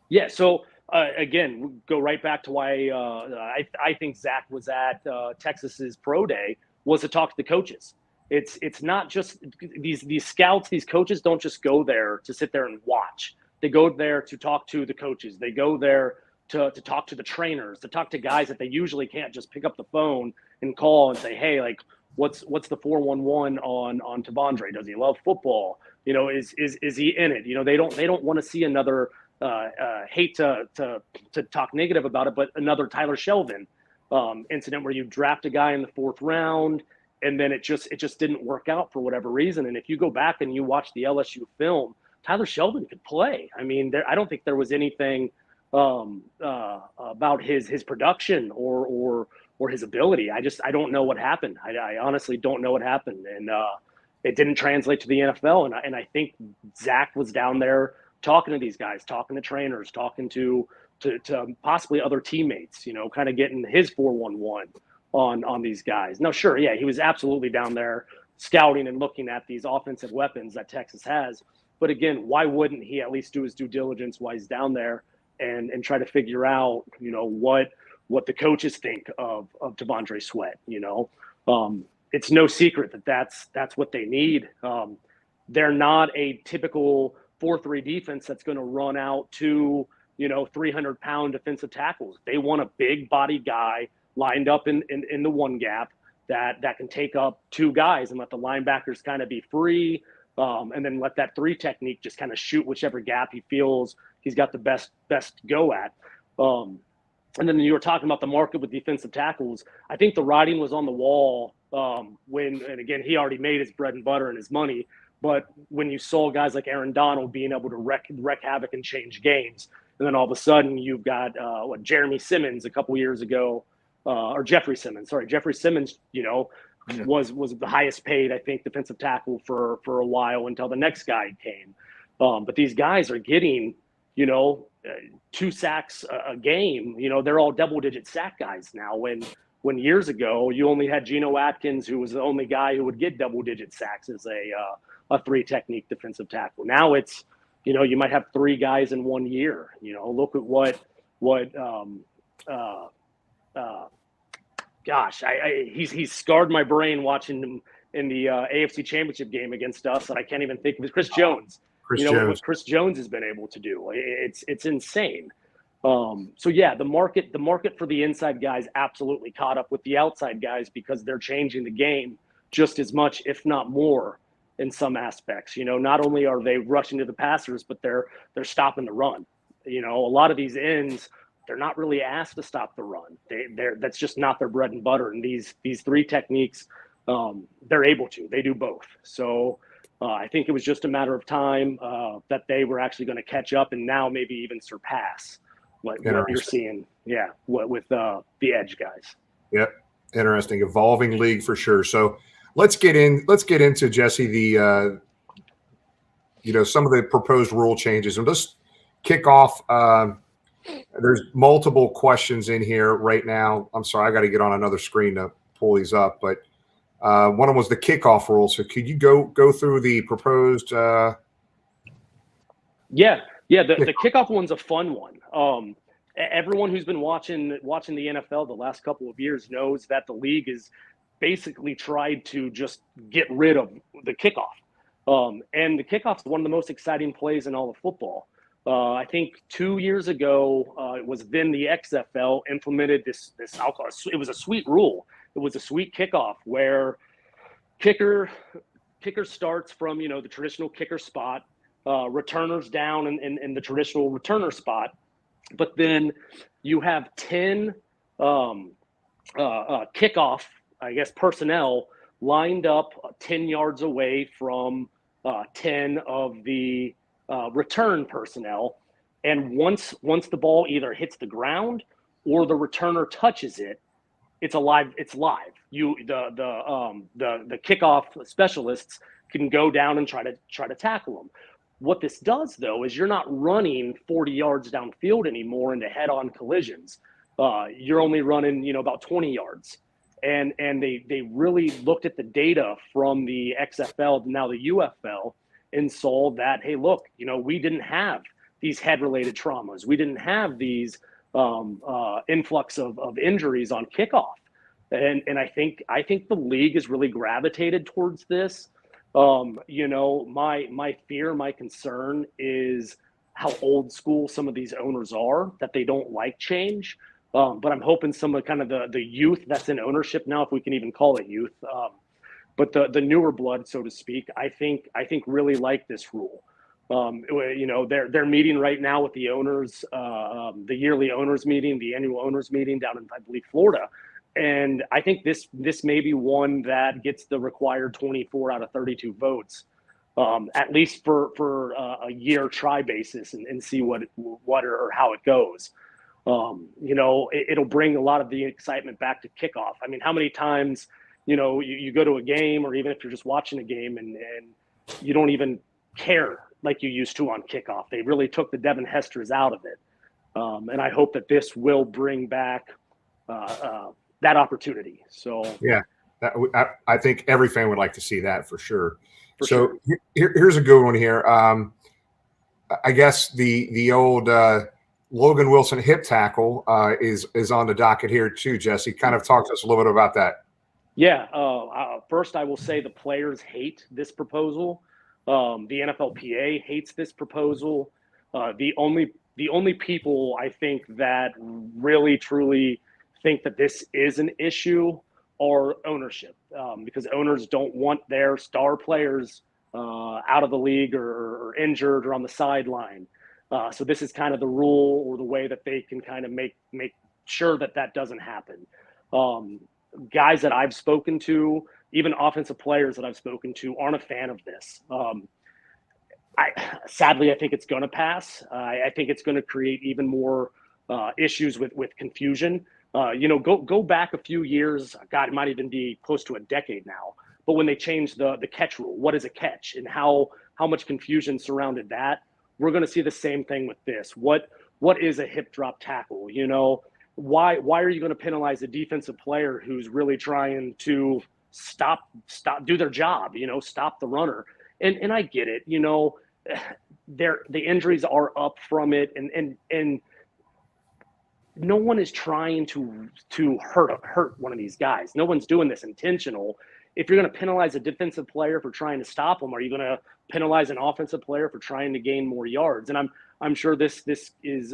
Yeah. So again, we'll go right back to why I think Zach was at Texas's pro day, was to talk to the coaches. It's not just these scouts, these coaches don't just go there to sit there and watch. They go there to talk to the coaches. They go there to talk to the trainers, to talk to guys that they usually can't just pick up the phone and call and say, hey, like, what's the 411 on T'Vondre? Does he love football? Is he in it? They don't want to see another hate to talk negative about it, but another Tyler Shelvin incident where you draft a guy in the 4th round and then it just didn't work out for whatever reason. And if you go back and you watch the LSU film, Tyler Shelvin could play. I don't think there was anything about his production or his ability. I don't know what happened. I honestly don't know what happened. And it didn't translate to the NFL. And I think Zach was down there talking to these guys, talking to trainers, talking to possibly other teammates, kind of getting his 411 on these guys. No, sure, yeah, he was absolutely down there scouting and looking at these offensive weapons that Texas has. But again, why wouldn't he at least do his due diligence while he's down there and try to figure out, what the coaches think of T'Vondre Sweat? It's no secret that's what they need. They're not a typical 4-3 defense that's going to run out to 300-pound defensive tackles. They want a big body guy lined up in the one gap that can take up two guys and let the linebackers kind of be free, and then let that 3 technique just kind of shoot whichever gap he feels he's got the best go at. And then you were talking about the market with defensive tackles. I think the writing was on the wall and again, he already made his bread and butter and his money. But when you saw guys like Aaron Donald being able to wreak havoc and change games, and then all of a sudden you've got Jeremy Simmons a couple years ago, or Jeffrey Simmons. Jeffrey Simmons, was the highest paid, I think, defensive tackle for a while until the next guy came. But these guys are getting, 2 sacks a game. They're all double-digit sack guys now. When years ago you only had Geno Atkins, who was the only guy who would get double-digit sacks as a 3 technique defensive tackle. Now it's, you might have 3 guys in 1 year. Look at what he's scarred my brain watching him in the AFC Championship game against us, and I can't even think of it. Chris Jones. What Chris Jones has been able to do. It's insane. So yeah, the market for the inside guys absolutely caught up with the outside guys because they're changing the game just as much, if not more, in some aspects. Not only are they rushing to the passers, but they're stopping the run. A lot of these ends, they're not really asked to stop the run. That's just not their bread and butter. And these 3 techniques, they're able to. They do both. So I think it was just a matter of time that they were actually going to catch up and now maybe even surpass what you're seeing. Yeah, with the edge guys.
Yep, interesting, evolving league for sure. So let's get into Jesse the some of the proposed rule changes, and let's kick off. There's multiple questions in here right now. I'm sorry, I got to get on another screen to pull these up, but one of them was the kickoff rule. So could you go through the proposed?
The kickoff one's a fun one. Everyone who's been watching the NFL the last couple of years knows that the league is basically tried to just get rid of the kickoff. And the kickoff is one of the most exciting plays in all of football. I think 2 years ago, it was then the XFL implemented this I'll call it was a sweet rule. It was a sweet kickoff where kicker starts from, the traditional kicker spot, returners down in the traditional returner spot. But then you have 10 kickoff, I guess, personnel lined up 10 yards away from 10 of the return personnel. And once the ball either hits the ground or the returner touches it, it's live. The kickoff specialists can go down and try to tackle them. What this does, though, is you're not running 40 yards downfield anymore into head-on collisions. You're only running, about 20 yards. And they really looked at the data from the XFL, now the UFL, and saw that, hey, look, we didn't have these head-related traumas. We didn't have these influx of injuries on kickoff. And I think the league has really gravitated towards this. My fear, my concern is how old school some of these owners are, that they don't like change. But I'm hoping some of kind of the youth that's in ownership now, if we can even call it youth, but the newer blood, so to speak, I think really like this rule. They're meeting right now with the owners, the yearly owners meeting, the annual owners meeting down in, I believe, Florida. And I think this may be one that gets the required 24 out of 32 votes, at least for a year try basis, and see what or how it goes. It'll bring a lot of the excitement back to kickoff. I mean, how many times, you go to a game, or even if you're just watching a game and you don't even care like you used to on kickoff. They really took the Devin Hesters out of it. And I hope that this will bring back that opportunity. So
yeah, I think every fan would like to see that for sure.
For sure.
Here's a good one here. I guess the old Logan Wilson hip tackle is on the docket here too. Jesse, kind of talk to us a little bit about that.
Yeah. First, I will say the players hate this proposal. The NFLPA hates this proposal. The only people I think that really truly think that this is an issue are ownership, because owners don't want their star players out of the league or injured or on the sideline. So this is kind of the rule or the way that they can kind of make sure that doesn't happen. Guys that I've spoken to, even offensive players that I've spoken to, aren't a fan of this. Sadly, I think it's going to pass. I think it's going to create even more issues with confusion. Go back a few years. God, it might even be close to a decade now. But when they changed the catch rule, what is a catch, and how much confusion surrounded that, we're going to see the same thing with this. What is a hip drop tackle? Why are you going to penalize a defensive player who's really trying to do their job? Stop the runner. And I get it. The injuries are up from it, and no one is trying to hurt one of these guys. No one's doing this intentional. If you're going to penalize a defensive player for trying to stop them, are you going to penalize an offensive player for trying to gain more yards? And I'm sure this is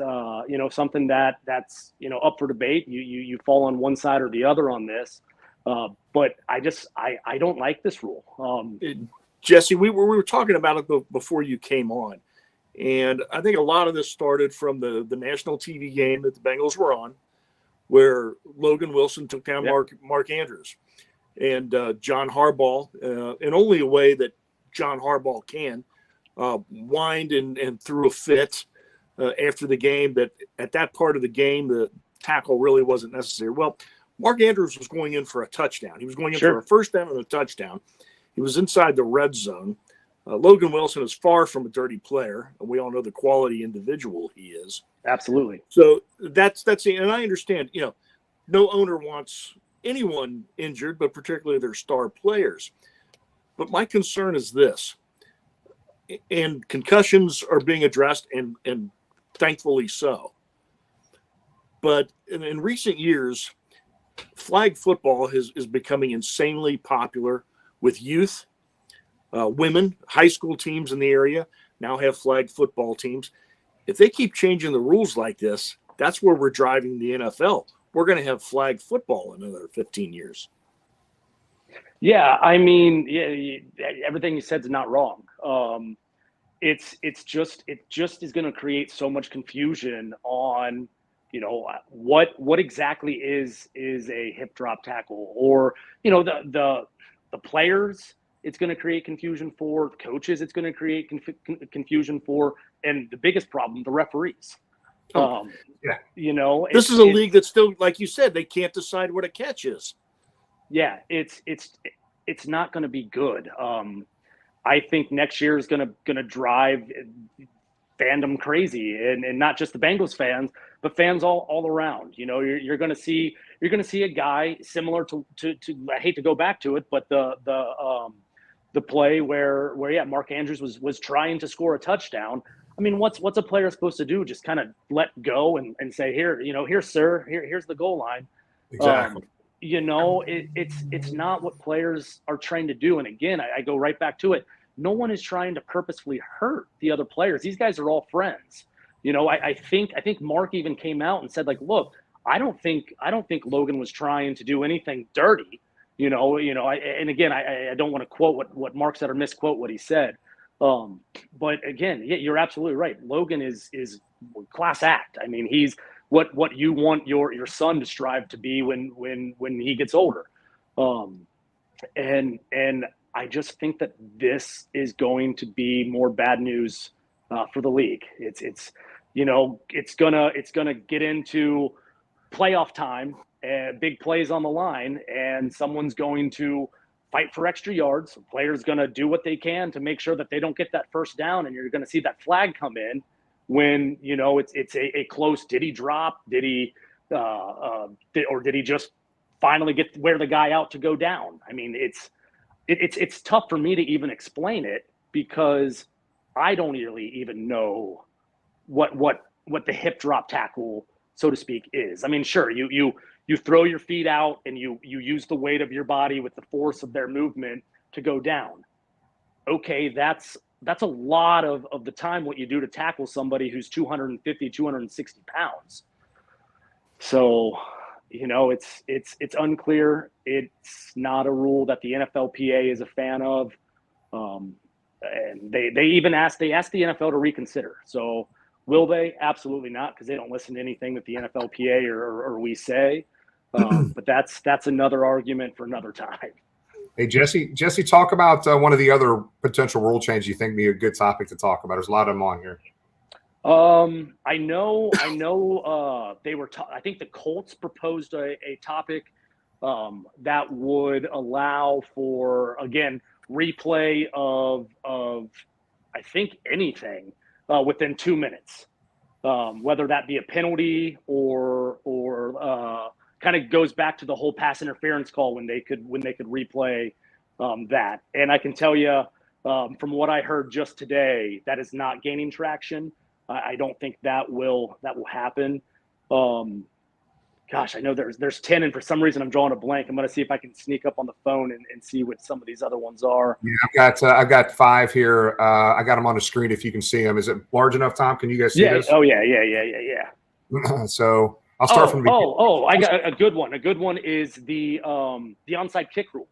something that's up for debate. You fall on one side or the other on this, but I don't like this rule.
Jesse, we were talking about it before you came on, and I think a lot of this started from the national TV game that the Bengals were on, where Logan Wilson took down Mark Andrews, and John Harbaugh, in only a way that John Harbaugh can, whined and threw a fit after the game that at that part of the game the tackle really wasn't necessary. Well, Mark Andrews was going in for a touchdown. He was going in for a first down and a touchdown. He was inside the red zone. Logan Wilson is far from a dirty player, and we all know the quality individual he is.
Absolutely.
So that's and I understand. No owner wants anyone injured, but particularly their star players. But my concern is this, and concussions are being addressed, and thankfully so. But in recent years, flag football is becoming insanely popular with youth. Women, high school teams in the area now have flag football teams. If they keep changing the rules like this, that's where we're driving the NFL. We're going to have flag football in another 15 years.
Yeah, I mean, everything you said is not wrong. It just is going to create so much confusion on, what exactly is a hip drop tackle, or the players. It's going to create confusion for coaches. It's going to create confusion for, and the biggest problem, the referees.
This is a league that's still, like you said, they can't decide what a catch is.
Yeah, it's not going to be good. I think next year is going to drive fandom crazy, and not just the Bengals fans, but fans all around. You're going to see a guy similar to I hate to go back to it, but the play where Mark Andrews was trying to score a touchdown. I mean, what's a player supposed to do? Just kind of let go and say, here, sir, here's the goal line.
Exactly.
It's not what players are trying to do. And again, I go right back to it. No one is trying to purposefully hurt the other players. These guys are all friends. I think Mark even came out and said, like, look, I don't think Logan was trying to do anything dirty. And again, I don't want to quote what Mark said or misquote what he said. But again, you're absolutely right. Logan is class act. I mean, he's what you want your son to strive to be when he gets older. And I just think that this is going to be more bad news for the league. It's gonna get into playoff time, big plays on the line, and someone's going to fight for extra yards. The player's going to do what they can to make sure that they don't get that first down, and you're going to see that flag come in when, you know, it's a close, did he drop? Did he or did he just finally wear the guy out to go down? I mean, it's tough for me to even explain it because I don't really even know what the hip drop tackle, so to speak, is. I mean, sure, you throw your feet out and you use the weight of your body with the force of their movement to go down. Okay, that's a lot of the time what you do to tackle somebody who's 250, 260 pounds. So, you know, it's unclear. It's not a rule that the NFLPA is a fan of. And they even asked the NFL to reconsider. So will they? Absolutely not, because they don't listen to anything that the NFLPA or we say. But that's another argument for another time.
Hey, Jesse, talk about one of the other potential rule changes you think be a good topic to talk about. There's a lot of them on here.
I know. They were. I think the Colts proposed a topic that would allow for, again, replay of I think anything within 2 minutes, whether that be a penalty or kind of goes back to the whole pass interference call when they could replay that. And I can tell you from what I heard just today, that is not gaining traction. I don't think that will happen. Gosh, I know there's 10, and for some reason I'm drawing a blank. I'm going to see if I can sneak up on the phone and see what some of these other ones are.
Yeah, I've got 5 here. I got them on the screen if you can see them. Is it large enough, Tom? Can you guys see this?
Oh yeah.
So I'll start from the beginning.
I got a good one. A good one is the onside kick rule.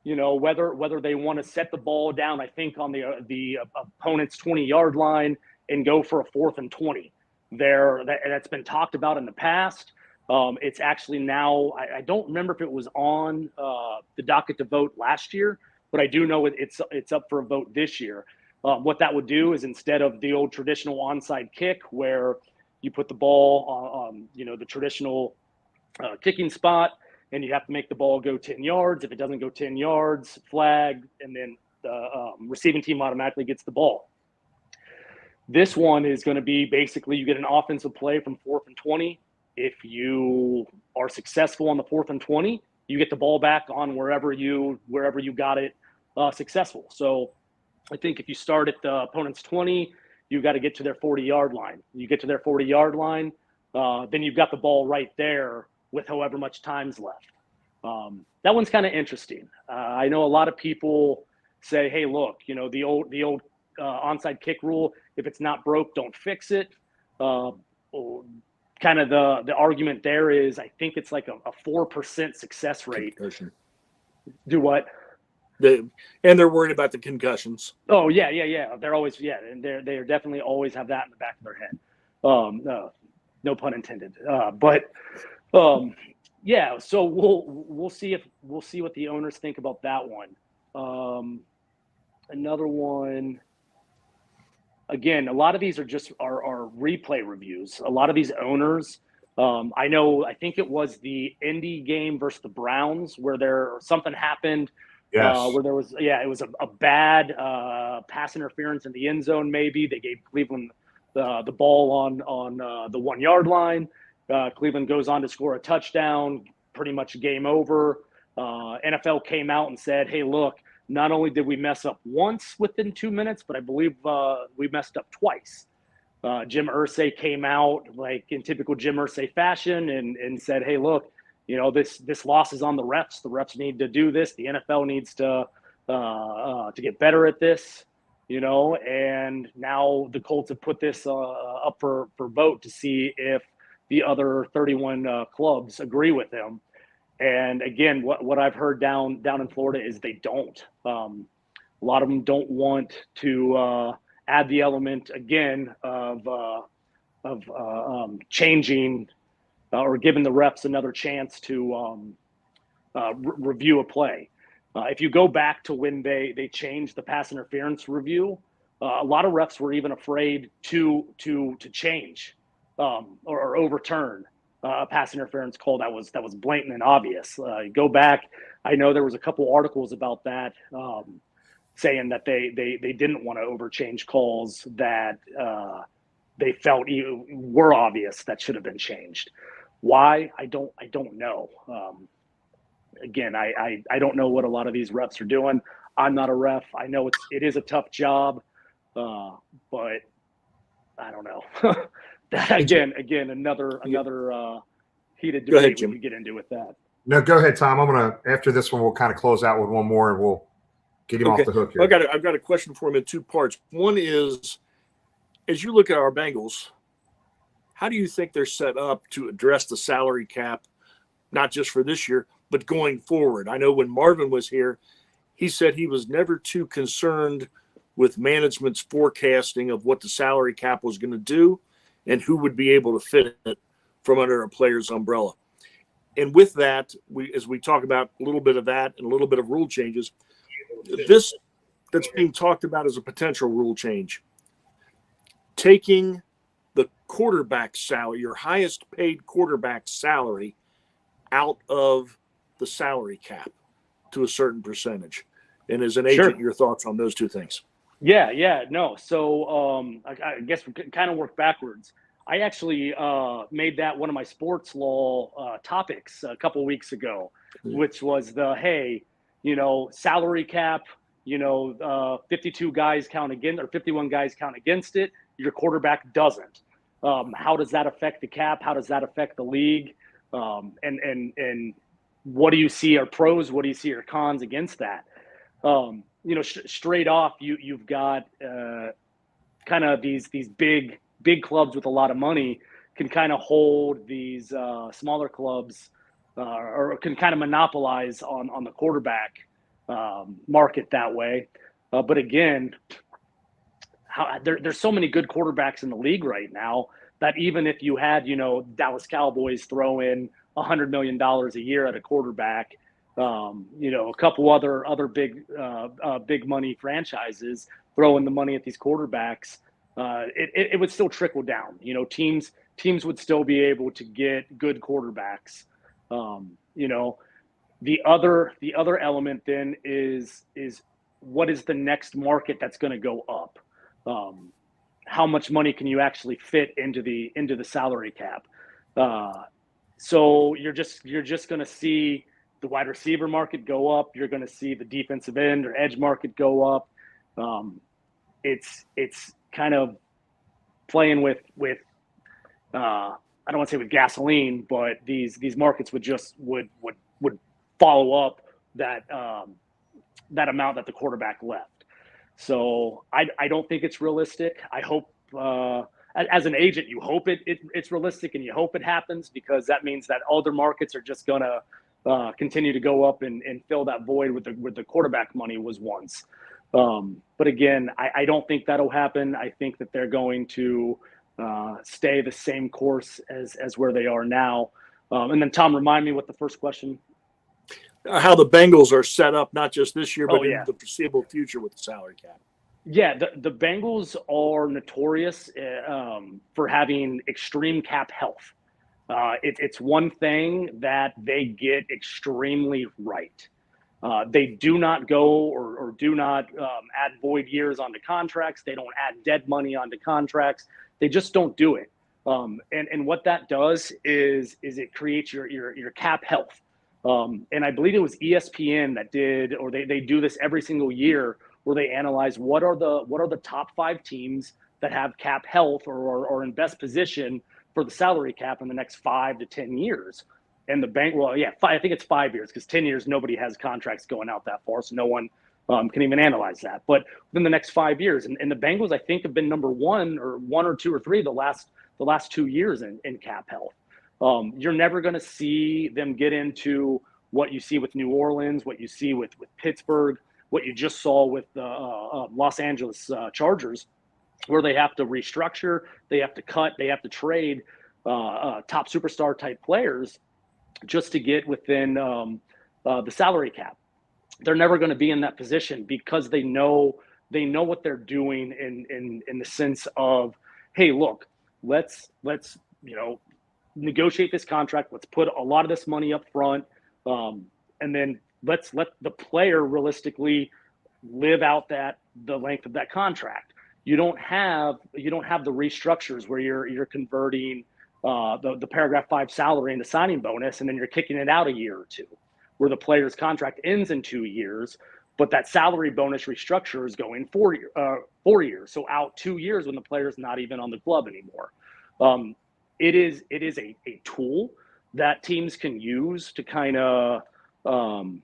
You know, whether they want to set the ball down, I think on the opponent's 20-yard line and go for a 4th and 20. That's been talked about in the past. It's actually now, I don't remember if it was on the docket to vote last year, but I do know it's up for a vote this year. What that would do is, instead of the old traditional onside kick where you put the ball on the traditional kicking spot and you have to make the ball go 10 yards. If it doesn't go 10 yards, flag, and then the receiving team automatically gets the ball. This one is going to be basically you get an offensive play from 4th and 20. If you are successful on the 4th and 20, you get the ball back on wherever you got it successful. So I think if you start at the opponent's 20, you got to get to their 40-yard line. You get to their 40-yard line, then you've got the ball right there with however much time's left. That one's kind of interesting. I know a lot of people say, "Hey, look, you know, the old onside kick rule. If it's not broke, don't fix it." Kind of the argument there is, I think it's like a 4% success rate.
Concussion.
Do what?
And they're worried about the concussions.
Oh yeah. They're always and they're definitely always have that in the back of their head. No pun intended. Yeah. So we'll see what the owners think about that one. Another one. Again, a lot of these are just are replay reviews. A lot of these owners, I think it was the Indy game versus the Browns where something happened.
Yes.
Where there was, it was a bad pass interference in the end zone. Maybe they gave Cleveland the ball on the 1-yard line. Cleveland goes on to score a touchdown. Pretty much game over. NFL came out and said, "Hey, look. Not only did we mess up once within 2 minutes, but I believe we messed up twice." Jim Irsay came out like in typical Jim Irsay fashion and said, "Hey, look, you know, this loss is on the refs. The refs need to do this. The NFL needs to get better at this, you know." And now the Colts have put this up for vote to see if the other 31 clubs agree with him. And again, what I've heard down in Florida is they don't. A lot of them don't want to add the element again of changing or giving the refs another chance to review a play. If you go back to when they changed the pass interference review, a lot of refs were even afraid to change or overturn a pass interference call that was blatant and obvious. Go back, I know there was a couple articles about that, saying that they didn't want to overchange calls that they felt were obvious that should have been changed. Why? I don't know. Again, I don't know what a lot of these refs are doing. I'm not a ref. I know it is a tough job, but I don't know. Again, another heated debate we could get into with that.
No, go ahead, Tom. After this one, we'll kind of close out with one more, and we'll get him off the hook here.
I've got a question for him in two parts. One is, as you look at our Bengals, how do you think they're set up to address the salary cap, not just for this year, but going forward? I know when Marvin was here, he said he was never too concerned with management's forecasting of what the salary cap was going to do and who would be able to fit it from under a player's umbrella. And with that, as we talk about a little bit of that and a little bit of rule changes, this that's being talked about as a potential rule change, taking the quarterback salary, your highest paid quarterback salary, out of the salary cap to a certain percentage. And as an agent, your thoughts on those two things?
Yeah, no. So I guess we could kind of work backwards. I actually made that one of my sports law topics a couple of weeks ago, which was salary cap, 52 guys count against, or 51 guys count against it. Your quarterback doesn't. How does that affect the cap? How does that affect the league? And what do you see are pros? What do you see are cons against that? Straight off, you've got kind of these big clubs with a lot of money can kind of hold these smaller clubs or can kind of monopolize on the quarterback market that way. But again, there's so many good quarterbacks in the league right now that even if you had, Dallas Cowboys throw in $100 million a year at a quarterback, a couple other big money franchises throwing the money at these quarterbacks, it would still trickle down. Teams would still be able to get good quarterbacks. The other element then is what is the next market that's going to go up? How much money can you actually fit into the salary cap? So you're just going to see the wide receiver market go up. You're going to see the defensive end or edge market go up. It's kind of playing with I don't want to say with gasoline, but these markets would follow up that amount that the quarterback left. So I don't think it's realistic. I hope as an agent, you hope it's realistic and you hope it happens, because that means that other markets are just going to continue to go up and fill that void with the quarterback money was once. But again, I don't think that'll happen. I think that they're going to stay the same course as where they are now. And then Tom, remind me what the first question.
How the Bengals are set up, not just this year, but in the foreseeable future with the salary cap.
Yeah, the Bengals are notorious for having extreme cap health. It's one thing that they get extremely right. They do not go or do not add void years onto contracts. They don't add dead money onto contracts. They just don't do it. And what that does is it creates your cap health. And I believe it was ESPN that did, or they do this every single year, where they analyze what are the top 5 teams that have cap health or in best position for the salary cap in the next 5 to 10 years. And I think it's 5 years, because 10 years, nobody has contracts going out that far. So no one can even analyze that. But within the next 5 years, and the Bengals, I think, have been number 1 or 2 or 3 the last 2 years in cap health. You're never going to see them get into what you see with New Orleans, what you see with Pittsburgh, what you just saw with the Los Angeles Chargers, where they have to restructure, they have to cut, they have to trade top superstar type players just to get within the salary cap. They're never going to be in that position, because they know what they're doing in the sense of, hey, look, let's negotiate this contract. Let's put a lot of this money up front, and then let's let the player realistically live out the length of that contract. You don't have the restructures where you're converting the paragraph 5 salary into signing bonus, and then you're kicking it out a year or two, where the player's contract ends in 2 years, but that salary bonus restructure is going 4 years. So out 2 years when the player's not even on the club anymore. It is a tool that teams can use to kind of, I'm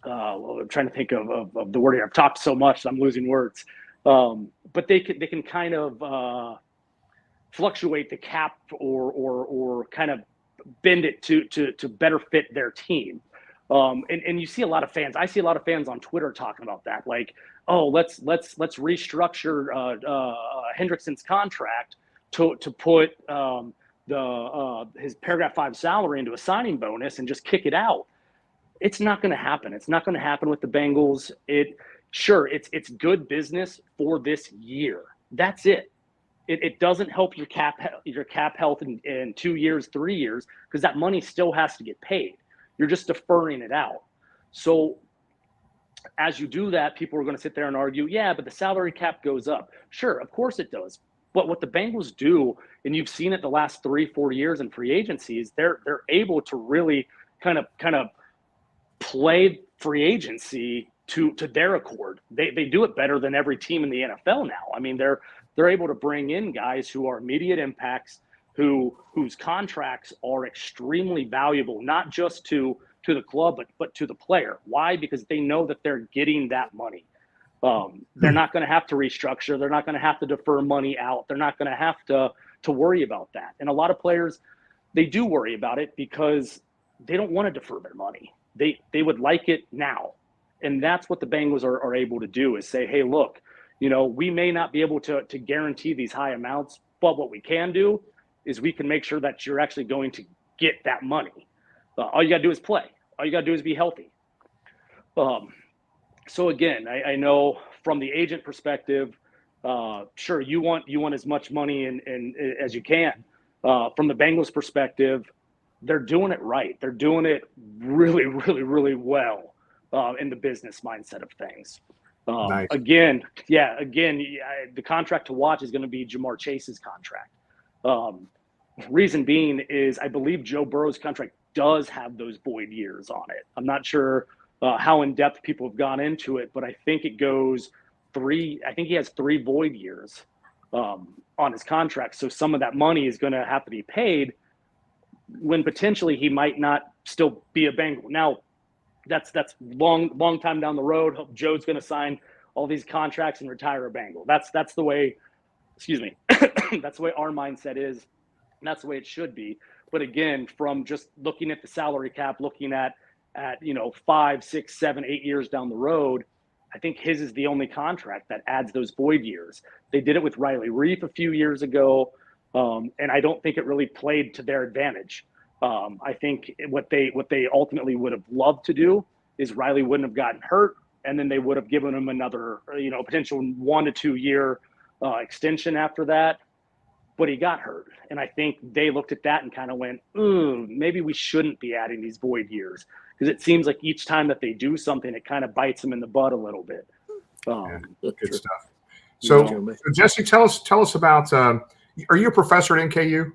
trying to think of the word here. I've talked so much, I'm losing words. But they can kind of fluctuate the cap or kind of bend it to better fit their team. And you see a lot of fans. I see a lot of fans on Twitter talking about that, like, oh, let's restructure Hendrickson's contract to put his paragraph 5 salary into a signing bonus and just kick it out. It's not going to happen. It's not going to happen with the Bengals. It's good business for this year. That's it. It doesn't help your cap health in 2 years, 3 years, because that money still has to get paid. You're just deferring it out. So as you do that, people are going to sit there and argue, yeah, but the salary cap goes up. Sure, of course it does. But what the Bengals do, and you've seen it the last 3-4 years in free agencies, they're able to really kind of play free agency to their accord. They do it better than every team in the NFL now. I mean, they're able to bring in guys who are immediate impacts, whose contracts are extremely valuable, not just to the club, but to the player. Why? Because they know that they're getting that money. They're not going to have to restructure. They're not going to have to defer money out. They're not going to have to worry about that. And a lot of players, they do worry about it because they don't want to defer their money. They would like it now. And that's what the Bengals are able to do, is say, hey, look, we may not be able to guarantee these high amounts, but what we can do is we can make sure that you're actually going to get that money. All you got to do is play. All you got to do is be healthy. So again, I know from the agent perspective, sure, you want as much money and as you can. From the Bengals perspective, they're doing it right. They're doing it really, really, really well in the business mindset of things.
Nice.
Again, the contract to watch is going to be Jamar Chase's contract. Reason being is I believe Joe Burrow's contract does have those void years on it. I'm not sure how in depth people have gone into it, but I think it goes 3. I think he has 3 void years on his contract. So some of that money is going to have to be paid when potentially he might not still be a Bengal. Now, that's long time down the road. Joe's going to sign all these contracts and retire a Bengal. That's the way. Excuse me. That's the way our mindset is. And that's the way it should be. But again, from just looking at the salary cap, looking at 5, 6, 7, 8 years down the road, I think his is the only contract that adds those void years. They did it with Riley Reef a few years ago, and I don't think it really played to their advantage. I think what they ultimately would have loved to do is Riley wouldn't have gotten hurt, and then they would have given him another potential 1 to 2 year extension after that. But he got hurt. And I think they looked at that and kind of went, maybe we shouldn't be adding these void years. Because it seems like each time that they do something, it kind of bites them in the butt a little bit.
Good stuff. So Jesse, tell us about, are you a professor at NKU?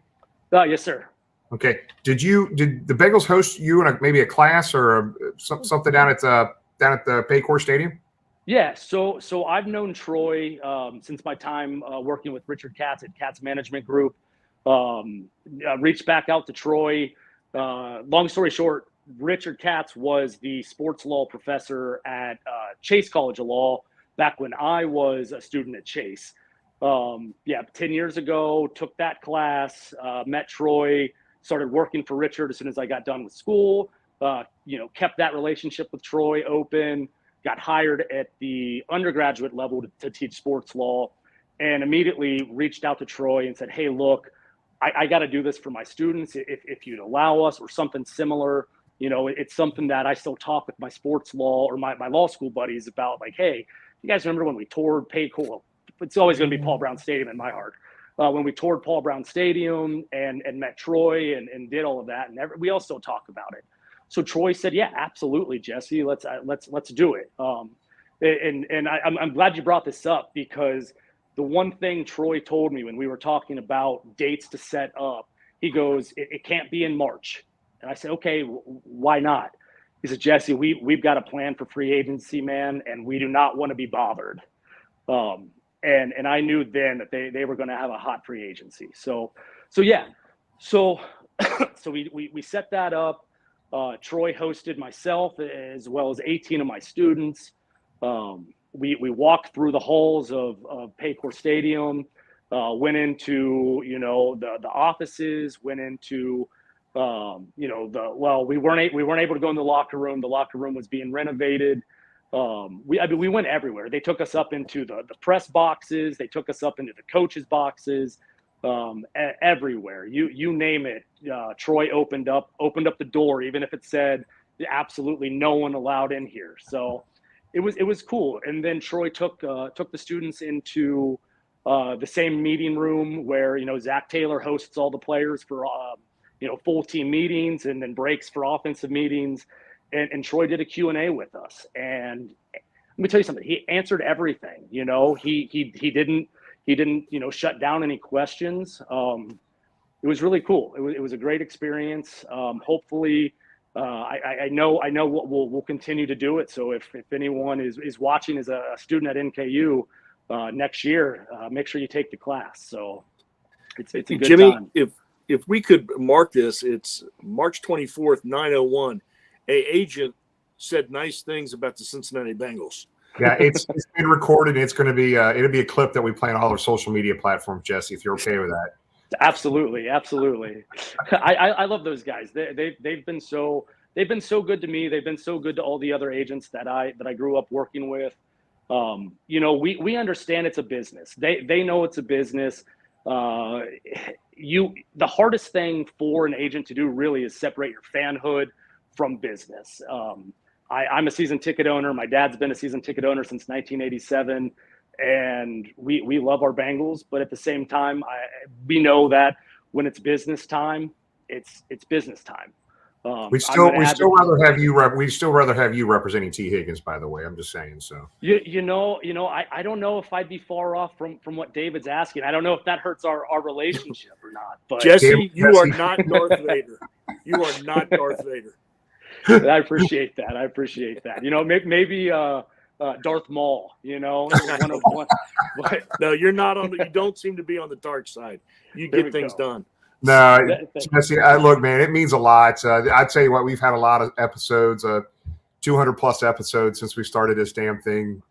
Yes, sir.
Okay. Did the Bengals host you in maybe a class or something down at the Paycor Stadium?
Yeah, so I've known Troy since my time working with Richard Katz at Katz Management Group. Reached back out to Troy. Long story short, Richard Katz was the sports law professor at Chase College of Law back when I was a student at Chase. 10 years ago, took that class, met Troy, started working for Richard as soon as I got done with school, kept that relationship with Troy open. Got hired at the undergraduate level to teach sports law, and immediately reached out to Troy and said, hey, look, I got to do this for my students. If you'd allow us or something similar, it's something that I still talk with my sports law or my law school buddies about, like, hey, you guys remember when we toured Paycor? It's always going to be Paul Brown Stadium in my heart. when we toured Paul Brown Stadium and met Troy and did all of that, and we all still talk about it. So Troy said, "Yeah, absolutely, Jesse, let's do it." I'm glad you brought this up, because the one thing Troy told me when we were talking about dates to set up, he goes, "It can't be in March." And I said, "Okay, why not?" He said, "Jesse, we've got a plan for free agency, man, and we do not want to be bothered." And I knew then that they were going to have a hot free agency. So yeah. So we set that up. Troy hosted myself as well as 18 of my students. We walked through the halls of Paycor Stadium, went into, the offices, went into, we weren't able to go in the locker room. The locker room was being renovated. We went everywhere. They took us up into the press boxes. They took us up into the coaches' boxes, everywhere. You name it. Troy opened up the door, even if it said absolutely no one allowed in here. So it was cool. And then Troy took the students into the same meeting room where, Zach Taylor hosts all the players for full team meetings, and then breaks for offensive meetings. And Troy did a Q&A with us. And let me tell you something. He answered everything. He didn't shut down any questions. It was really cool. It was a great experience. Hopefully, I know we'll continue to do it. So if anyone is watching as a student at NKU next year, make sure you take the class. So it's a good
Jimmy,
time.
If we could mark this, it's March 24th, 9:01. A agent said nice things about the Cincinnati Bengals.
Yeah, it's been recorded. It's going to be it'll be a clip that we play on all our social media platforms, Jesse, if you're okay with that.
Absolutely. I love those guys. They've been so good to me. They've been so good to all the other agents that I grew up working with. We understand it's a business. They know it's a business. The hardest thing for an agent to do really is separate your fanhood from business. I'm a season ticket owner. My dad's been a season ticket owner since 1987. And we love our Bengals, but at the same time, we know that when it's business time, it's business time.
We'd still rather have you representing T. Higgins, by the way. I'm just saying. So
I don't know if I'd be far off from what David's asking. I don't know if that hurts our relationship or not. But
Jesse, you are not Darth Vader. You are not Darth Vader.
I appreciate that. Maybe Darth Maul, one.
No, you're not on. You don't seem to be on the dark side. You get things done.
No, Jesse, look, man, it means a lot. I tell you what, we've had a lot of episodes, 200 plus episodes since we started this damn thing,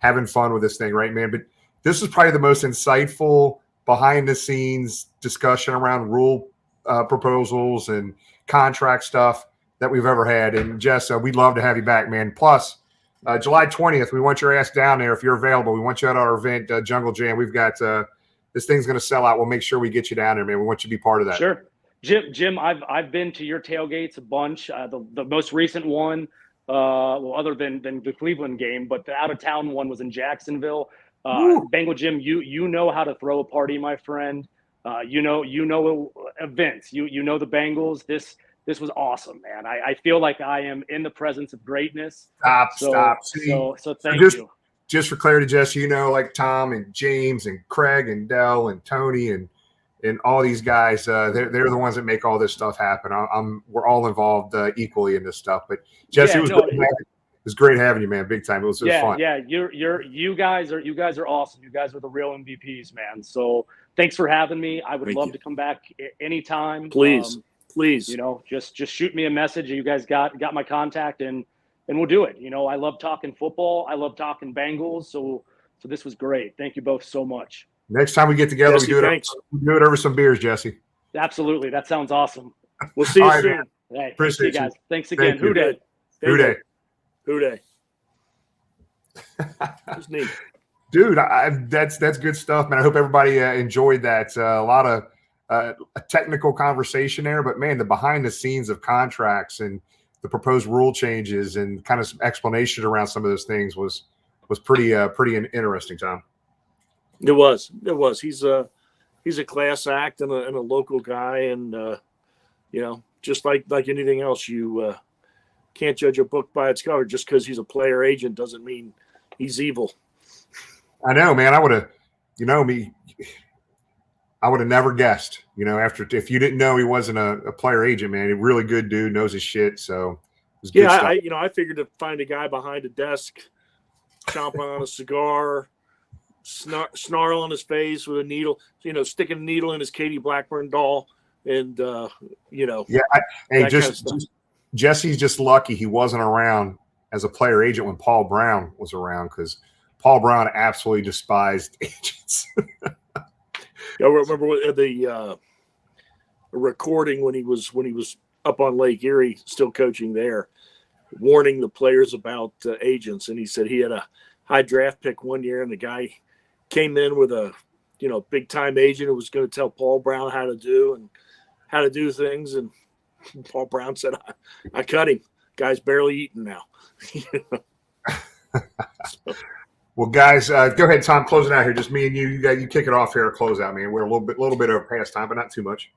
having fun with this thing, right, man? But this is probably the most insightful behind the scenes discussion around rule proposals and contract stuff that we've ever had. And Jess, we'd love to have you back, man. Plus, July 20th, we want your ass down there if you're available. We want you at our event, Jungle Jam. We've got this thing's going to sell out. We'll make sure we get you down there, man. We want you to be part of that.
Sure. Jim, I've been to your tailgates a bunch. The most recent one, other than the Cleveland game, but the out-of-town one was in Jacksonville. Bengal Jim, you know how to throw a party, my friend. You know events. You know the Bengals. This was awesome, man. I feel like I am in the presence of greatness.
Stop.
So thank you.
Just for clarity, Jess, like Tom and James and Craig and Dell and Tony and all these guys, they're the ones that make all this stuff happen. We're all involved equally in this stuff. But Jesse, it was great having you, man. Big time. It was fun.
Yeah. You guys are awesome. You guys are the real MVPs, man. So thanks for having me. I would love to come back anytime.
Please.
Just shoot me a message. You guys got my contact and we'll do it. I love talking football. I love talking Bengals. So this was great. Thank you both so much.
Next time we get together,
Jesse,
we do it over some beers, Jesse.
Absolutely. That sounds awesome.
We'll see you soon.
Hey,
appreciate
you guys. Thanks again.
Who
Day.
That's
neat.
Dude, that's good stuff, man. I hope everybody enjoyed that. A lot of a technical conversation there, but man, the behind the scenes of contracts and the proposed rule changes and kind of some explanation around some of those things was pretty interesting, Tom.
It was. He's he's a class act and a local guy, and just like anything else, you can't judge a book by its cover. Just because he's a player agent doesn't mean he's evil.
I know, man. I would have, I would have never guessed. If you didn't know he wasn't a player agent, man, a really good dude, knows his shit. So it was good stuff.
I figured to find a guy behind a desk, chomping on a cigar, snarl on his face with a needle, sticking a needle in his Katie Blackburn doll, and
Jesse's just lucky he wasn't around as a player agent when Paul Brown was around, because Paul Brown absolutely despised agents.
I remember the recording when he was up on Lake Erie, still coaching there, warning the players about agents, and he said he had a high draft pick one year, and the guy came in with a big time agent who was going to tell Paul Brown how to do things, and Paul Brown said, "I cut him. Guy's barely eating now."
Well, guys, go ahead, Tom. Close it out here. Just me and you. You kick it off here or close out, man. We're a little bit over past time, but not too much.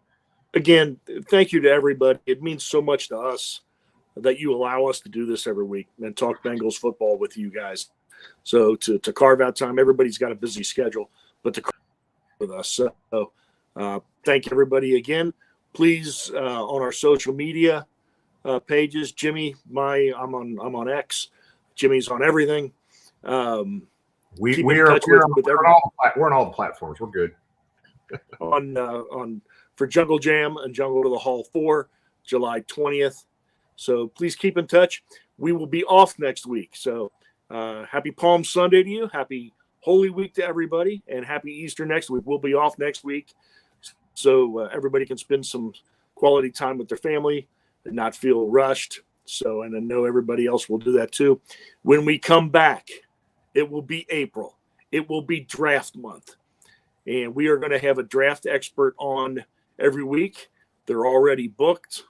Again, thank you to everybody. It means so much to us that you allow us to do this every week and talk Bengals football with you guys. So to carve out time, everybody's got a busy schedule, but to carve with us. So thank everybody again. Please on our social media pages, Jimmy, I'm on X. Jimmy's on everything.
We're on all the platforms. We're good.
on for Jungle Jam and Jungle to the Hall 4, July 20th. So please keep in touch. We will be off next week. So happy Palm Sunday to you. Happy Holy Week to everybody, and happy Easter next week. We'll be off next week, so everybody can spend some quality time with their family and not feel rushed. So, and I know everybody else will do that too. When we come back, it will be April. It will be draft month. And we are going to have a draft expert on every week. They're already booked.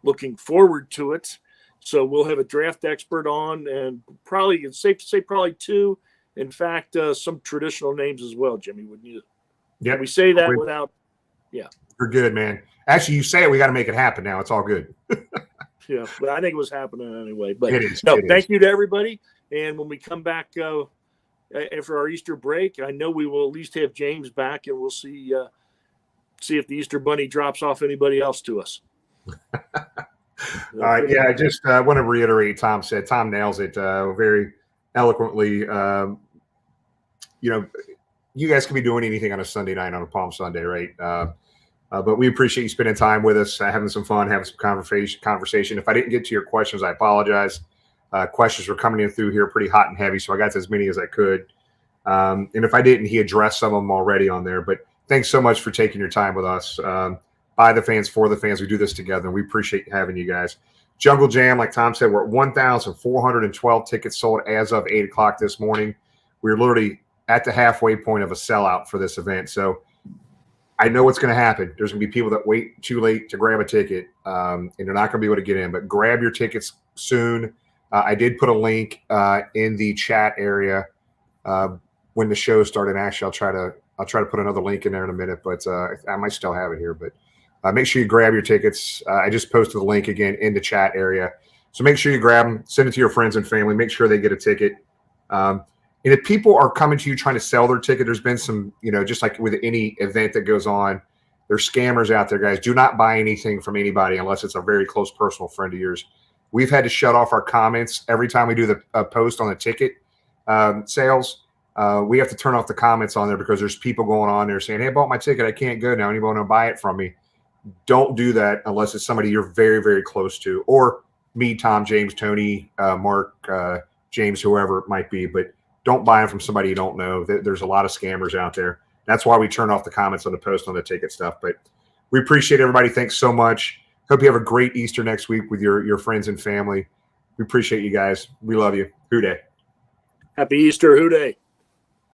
Looking forward to it. So we'll have a draft expert on, and probably, it's safe to say probably two. In fact, some traditional names as well, Jimmy, wouldn't you?
Yeah.
We say that without,
You're good, man. Actually, you say it, we got to make it happen now. It's all good.
Yeah, but I think it was happening anyway. But
thank
you to everybody. And when we come back after our Easter break, I know we will at least have James back, and we'll see if the Easter Bunny drops off anybody else to us.
All right. Yeah, I just want to reiterate, Tom said. Tom nails it very eloquently. You guys could be doing anything on a Sunday night, on a Palm Sunday, right? But we appreciate you spending time with us, having some fun, having some conversation. If I didn't get to your questions, I apologize. Questions were coming in through here pretty hot and heavy, so I got to as many as I could. And if I didn't, he addressed some of them already on there. But thanks so much for taking your time with us. By the fans, for the fans, we do this together, and we appreciate having you guys. Jungle Jam, like Tom said, we're at 1,412 tickets sold as of 8 o'clock this morning. We're literally at the halfway point of a sellout for this event. So I know what's going to happen. There's going to be people that wait too late to grab a ticket, and they're not going to be able to get in. But grab your tickets soon. I did put a link in the chat area when the show started. Actually, I'll try to put another link in there in a minute, but I might still have it here. But make sure you grab your tickets. I just posted the link again in the chat area, so make sure you grab them. Send it to your friends and family. Make sure they get a ticket. And if people are coming to you trying to sell their ticket, there's been some, just like with any event that goes on, there's scammers out there, guys. Do not buy anything from anybody unless it's a very close personal friend of yours. We've had to shut off our comments every time we do the post on the ticket sales. We have to turn off the comments on there because there's people going on there saying, "Hey, I bought my ticket. I can't go now. Anyone want to buy it from me?" Don't do that unless it's somebody you're very, very close to, or me, Tom, James, Tony, Mark, James, whoever it might be. But don't buy them from somebody you don't know. There's a lot of scammers out there. That's why we turn off the comments on the post on the ticket stuff. But we appreciate everybody. Thanks so much. Hope you have a great Easter next week with your friends and family. We appreciate you guys. We love you. Hoo day.
Happy Easter. Hoo day.